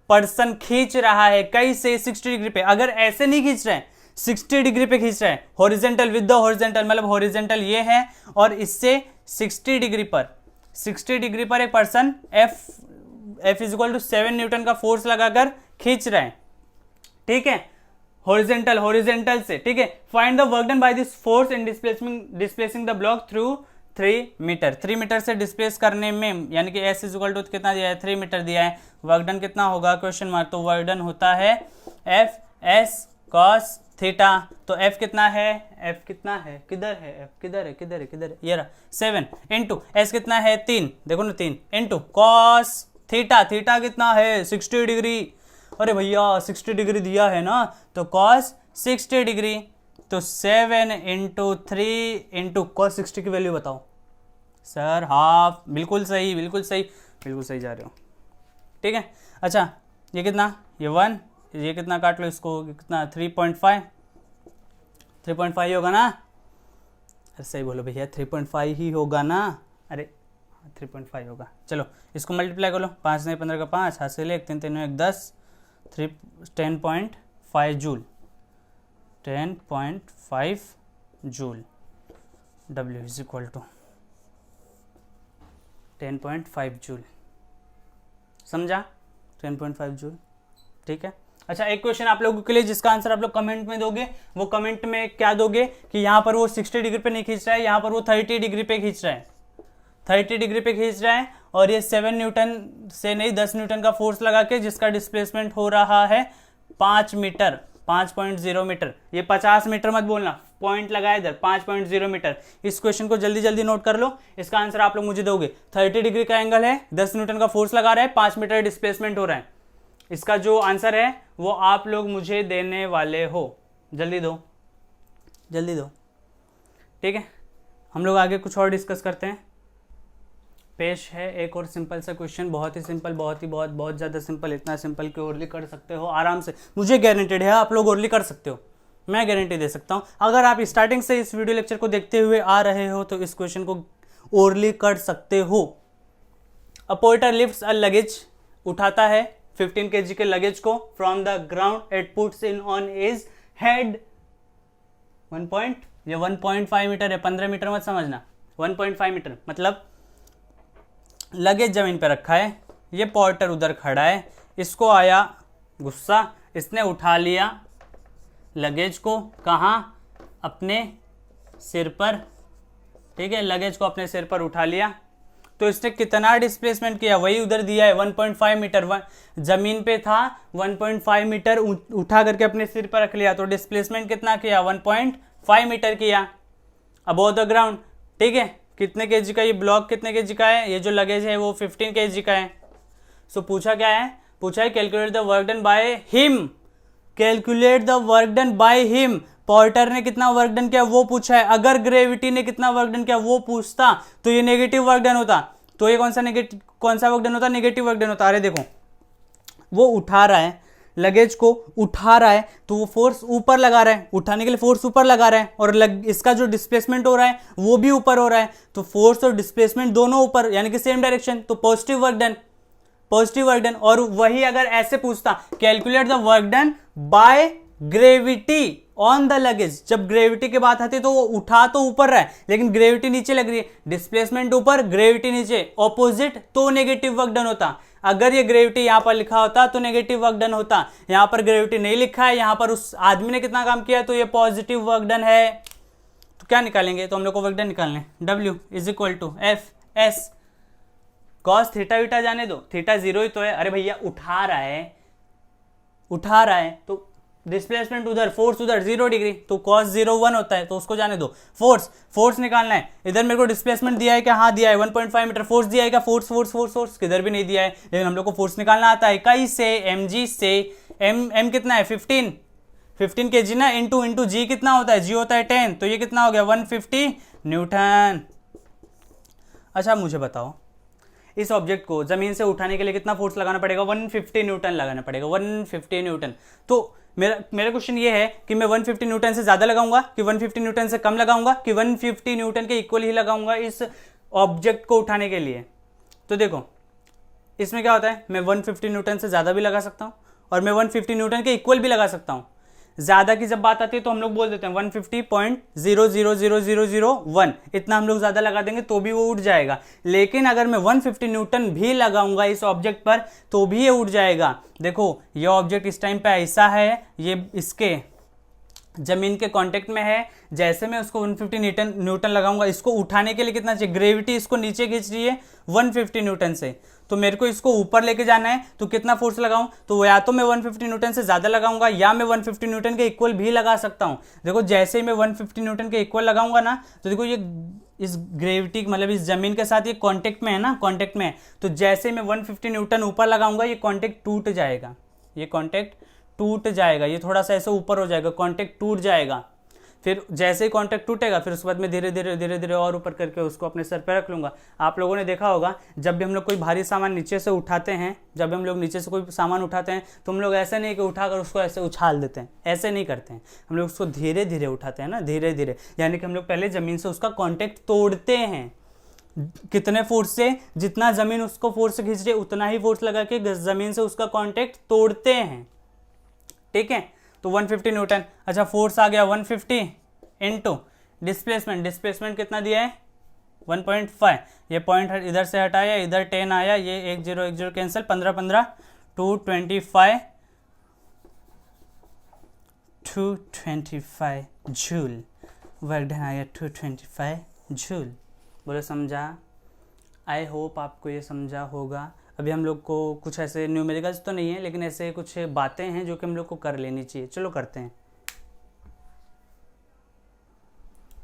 पर्सन खींच रहा है, कैसे 60 डिग्री पे, अगर ऐसे नहीं खींच रहा है 60 डिग्री पे खींच रहा है, हॉरिजॉन्टल विद द हॉरिजॉन्टल, मतलब हॉरिजॉन्टल ये है और इससे 60 डिग्री पर एक person F is equal to 7 newton का फोर्स लगाकर खींच रहा है, ठीक है, हॉरिजॉन्टल से, ठीक है। Find the work done by this force in displacing the block through 3 metre. 3 metre से डिस्प्लेस करने में, यानी कि S इज इक्वल टू कितना दिया है, 3 मीटर दिया है, वर्क डन कितना होगा, क्वेश्चन मार्क। तो वर्क डन होता है FS cos थीटा। तो F कितना है, किधर है, ये रहा 7 इंटू S कितना है 3, देखो ना 3 इंटू cos थीटा कितना है 60 डिग्री, अरे भैया 60 डिग्री दिया है ना, तो cos 60 डिग्री, तो 7 इंटू 3 इंटू cos 60 की वैल्यू बताओ सर, हाफ, बिल्कुल सही जा रहे हो, ठीक है। अच्छा ये कितना, ये 1, ये कितना काट लो इसको, कितना 3.5 ही होगा ना, अरे सही बोलो भैया 3.5 ही होगा ना, अरे 3.5 होगा। चलो इसको मल्टीप्लाई कर लो, 5 नहीं 15 का 5, हाथ से ले, 3 3 1 10, 10.5 joule, 10.5 joule, W is equal to 10.5 joule, समझा, 10.5 जूल, ठीक है। अच्छा एक क्वेश्चन आप लोगों के लिए जिसका आंसर आप लोग कमेंट में दोगे, वो कमेंट में क्या दोगे कि यहाँ पर वो 60 डिग्री पे नहीं खींच रहा है, यहाँ पर वो 30 डिग्री पे खींच रहा है, 30 डिग्री पे खींच रहा है, और ये 7 न्यूटन से नहीं 10 न्यूटन का फोर्स लगा के जिसका डिस्प्लेसमेंट हो रहा है 5 मीटर, 5.0 मीटर, ये 50 मीटर मत बोलना, पॉइंट लगाए इधर, 5.0 मीटर। इस क्वेश्चन को जल्दी नोट कर लो, इसका आंसर आप लोग मुझे दोगे। 30 डिग्री का एंगल है, 10 न्यूटन का फोर्स लगा रहा है, 5 मीटर डिस्प्लेसमेंट हो रहा है, इसका जो आंसर है वो आप लोग मुझे देने वाले हो, जल्दी दो, ठीक है, हम लोग आगे कुछ और डिस्कस करते हैं। पेश है एक और सिंपल सा क्वेश्चन, बहुत ही सिंपल, बहुत ज़्यादा सिंपल, इतना सिंपल कि ओरली कर सकते हो आराम से, मुझे गारंटेड है आप लोग ओरली कर सकते हो, मैं गारंटी दे सकता हूँ। अगर आप स्टार्टिंग से इस वीडियो लेक्चर को देखते हुए आ रहे हो तो इस क्वेश्चन को ओरली कर सकते हो। A porter lifts a luggage, उठाता है 15 kg के लगेज को from the ground, it puts in on his head 1.5 metre है, 15 मीटर मत समझना, 1.5 मीटर मतलब लगेज जमीन पे रखा है, ये पोर्टर उधर खड़ा है, इसको आया गुस्सा, इसने उठा लिया लगेज को, कहाँ, अपने सिर पर, ठीक है, लगेज को अपने सिर पर उठा लिया। तो इसने कितना डिस्प्लेसमेंट किया, वही उधर दिया है 1.5 मीटर, जमीन पे था 1.5 मीटर उठा करके अपने सिर पर रख लिया, तो डिस्प्लेसमेंट कितना किया, 1.5 मीटर किया अबव द ग्राउंड। ठीक है, कितने केजी का ये ब्लॉक, कितने केजी का है, ये जो लगेज है वो 15 केजी का है। सो पूछा क्या है, पूछा है calculate the work done by him, calculate the work done by him, porter ने कितना वर्क डन किया वो पूछा है। अगर ग्रेविटी ने कितना वर्क डन किया वो पूछता तो ये नेगेटिव वर्क डन होता, तो ये कौन सा वर्क डन होता, नेगेटिव वर्क डन होता। अरे देखो वो उठा रहा है, लगेज को उठा रहा है, तो वो फोर्स ऊपर लगा रहा है, उठाने के लिए फोर्स ऊपर लगा रहा है, और इसका जो डिस्प्लेसमेंट हो रहा है वो भी ऊपर हो रहा है, तो फोर्स और डिस्प्लेसमेंट दोनों ऊपर, यानी कि सेम डायरेक्शन, तो positive work done, positive work done. और वही अगर ऐसे पूछता calculate the work done by gravity on the luggage, जब ग्रेविटी की बात आती है तो वो उठा तो ऊपर रहा है लेकिन ग्रेविटी नीचे लग रही है, डिस्प्लेसमेंट ऊपर ग्रेविटी नीचे, ऑपोजिट, तो नेगेटिव वर्क डन होता। अगर ये ग्रेविटी यहां पर लिखा होता तो नेगेटिव वर्क डन होता, यहां पर ग्रेविटी नहीं लिखा है, यहां पर उस आदमी ने कितना काम किया तो ये पॉजिटिव वर्क डन है। तो क्या निकालेंगे, तो हम लोग को वर्क डन निकालना है, W is equal to F S cos theta वीटा जाने दो, थीटा 0 ही तो है। अरे भैया उठा रहा है तो डिस्प्लेसमेंट उधर, फोर्स उधर 0 डिग्री, तो cos 0 1 होता है, तो उसको जाने दो। फोर्स निकालना है, इधर मेरे को डिस्प्लेसमेंट दिया है क्या, हाँ दिया है 1.5 मीटर, फोर्स दिया है क्या, फोर्स किधर भी नहीं दिया है, लेकिन हम लोग को फोर्स निकालना आता है, कई से, mg से, m कितना है 15 kg ना, इंटू g कितना होता है, g होता है 10, तो ये कितना हो गया 150 न्यूटन। अच्छा मुझे बताओ इस ऑब्जेक्ट को जमीन से उठाने के लिए कितना फोर्स लगाना पड़ेगा, 150 न्यूटन लगाना पड़ेगा, 150 न्यूटन। तो मेरा क्वेश्चन ये है कि मैं 150 न्यूटन से ज्यादा लगाऊंगा कि 150 न्यूटन से कम लगाऊंगा कि 150 न्यूटन के इक्वल ही लगाऊंगा इस ऑब्जेक्ट को उठाने के लिए। तो देखो इसमें क्या होता है, मैं 150 न्यूटन से ज्यादा भी लगा सकता हूं और मैं 150 न्यूटन के इक्वल भी लगा सकता हूं। ज्यादा की जब बात आती है तो हम लोग बोल देते हैं 150.000001, इतना हम लोग ज्यादा लगा देंगे तो भी वो उठ जाएगा। लेकिन अगर मैं 150 न्यूटन भी लगाऊंगा इस ऑब्जेक्ट पर तो भी ये उठ जाएगा। देखो ये ऑब्जेक्ट इस टाइम पे ऐसा है, ये इसके जमीन के कांटेक्ट में है, जैसे मैं उसको 150 न्यूटन लगाऊंगा, इसको उठाने के लिए कितना चाहिए, ग्रेविटी इसको नीचे खींच रही है 150 न्यूटन से, तो मेरे को इसको ऊपर लेके जाना है, तो कितना फोर्स लगाऊं, तो या तो मैं 150 न्यूटन से ज्यादा लगाऊंगा या मैं 150 न्यूटन के इक्वल भी लगा सकता हूं। देखो जैसे ही मैं 150 न्यूटन के इक्वल लगाऊंगा ना, तो देखो ये इस ग्रेविटी मतलब इस जमीन के साथ ये कांटेक्ट में है ना, कांटेक्ट में है, तो जैसे मैं 150 न्यूटन ऊपर लगाऊंगा ये कांटेक्ट टूट जाएगा, ये कांटेक्ट टूट जाएगा, ये थोड़ा सा ऐसे ऊपर हो जाएगा, कांटेक्ट टूट जाएगा। फिर जैसे ही कांटेक्ट टूटेगा फिर उसके बाद मैं धीरे धीरे और ऊपर करके उसको अपने सर पे रख लूंगा। आप लोगों ने देखा होगा जब भी हम लोग कोई भारी सामान नीचे से उठाते हैं, जब भी हम लोग नीचे से कोई सामान उठाते हैं तो हम लोग ऐसे नहीं कि उठाकर उसको ऐसे उछाल देते हैं, ऐसे नहीं करते हैं, हम लोग उसको धीरे धीरे उठाते हैं ना, धीरे धीरे, यानी कि हम लोग पहले जमीन से उसका कॉन्टेक्ट तोड़ते हैं। कितने फोर्स से, जितना जमीन उसको फोर्स से खींच रही है उतना ही फोर्स लगा के जमीन से उसका कॉन्टेक्ट तोड़ते हैं। ठीक है, तो 150 न्यूटन। अच्छा फोर्स आ गया 150 इंटू डिस्प्लेसमेंट कितना दिया है 1.5, ये पॉइंट इधर से हटाया, इधर 10 आया, ये 1 0 कैंसिल, 15 225 जूल, वर्क डन आया 225 जूल। बोलो समझा? आई होप आपको ये समझा होगा। अभी हम लोग को कुछ ऐसे न्यूमेरिकल्स तो नहीं है लेकिन ऐसे कुछ बातें हैं जो कि हम लोग को कर लेनी चाहिए। चलो करते हैं।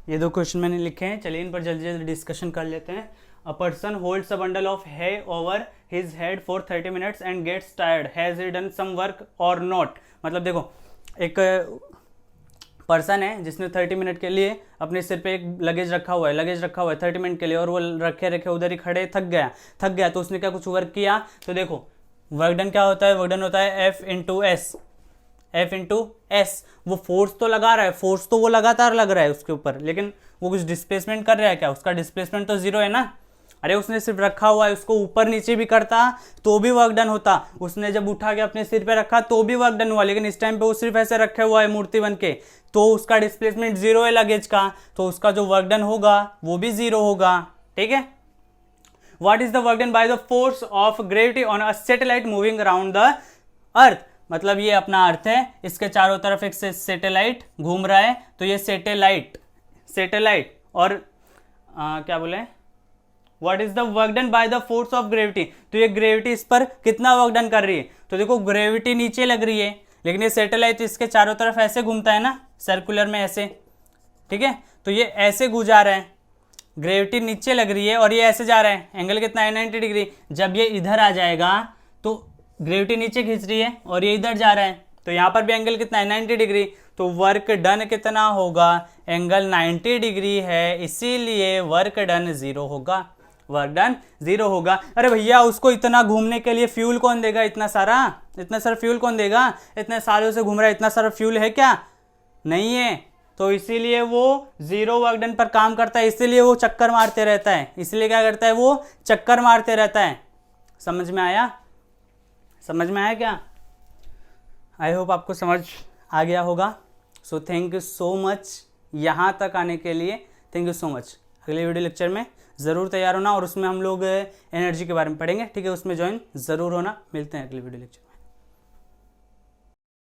ये 2 क्वेश्चन मैंने लिखे हैं, चलिए इन पर जल्दी जल्दी डिस्कशन कर लेते हैं। A person holds a bundle of hay over his head for 30 minutes and gets tired, has he done some work or not. मतलब देखो एक पर्सन है जिसने 30 मिनट के लिए अपने सिर पे एक लगेज रखा हुआ है 30 मिनट के लिए, और वो रखे रखे उधर ही खड़े थक गया तो उसने क्या कुछ वर्क किया। तो देखो वर्क डन क्या होता है, वर्क डन होता है F इंटू एस। वो फोर्स तो लगा रहा है, फोर्स तो वो लगातार लग रहा है उसके ऊपर, लेकिन वो कुछ डिस्प्लेसमेंट कर रहा है क्या, उसका डिस्प्लेसमेंट तो जीरो है ना। अरे उसने सिर्फ रखा हुआ है, उसको ऊपर नीचे भी करता तो भी वर्क डन होता, उसने जब उठा के अपने सिर पे रखा तो भी वर्क डन हुआ, लेकिन इस टाइम पे वो सिर्फ ऐसे रखे हुआ है मूर्ति बन के, तो उसका डिस्प्लेसमेंट जीरो है लगेज का, तो उसका जो वर्क डन होगा वो भी जीरो होगा। ठीक है। What is the work done by the force of gravity on a satellite moving around the earth. मतलब ये अपना अर्थ है, इसके चारों तरफ एक सैटेलाइट घूम रहा है, तो ये सैटेलाइट और क्या बोले, what is the work done by the force of gravity. तो ये ग्रेविटी इस पर कितना वर्क डन कर रही है, तो देखो ग्रेविटी नीचे लग रही है, लेकिन ये सैटेलाइट इसके चारों तरफ ऐसे घूमता है ना, सर्कुलर में ऐसे। ठीक है, तो ये ऐसे गुजार रहा है, ग्रेविटी नीचे लग रही है और ये ऐसे जा रहा है, एंगल कितना है 90 डिग्री। जब ये इधर आ जाएगा तो ग्रेविटी नीचे खींच रही है और ये इधर जा रहा है, तो यहाँ पर भी एंगल कितना है 90 डिग्री, तो वर्क डन कितना होगा, एंगल 90 डिग्री है, इसीलिए वर्क डन जीरो होगा, वर्क डन जीरो होगा। अरे भैया उसको इतना घूमने के लिए फ्यूल कौन देगा, इतना सारा फ्यूल कौन देगा, इतने सालों से घूम रहा है, इतना सारा फ्यूल है क्या, नहीं है, तो इसीलिए वो जीरो वर्क डन पर काम करता है, इसीलिए वो चक्कर मारते रहता है, इसलिए क्या करता है वो चक्कर मारते रहता है। समझ में आया क्या, आई होप आपको समझ आ गया होगा। So thank you so much यहाँ तक आने के लिए, थैंक यू सो मच। अगले वीडियो लेक्चर में ज़रूर तैयार होना और उसमें हम लोग एनर्जी के बारे में पढ़ेंगे। ठीक है, उसमें ज्वाइन ज़रूर होना। मिलते हैं अगले वीडियो लेक्चर।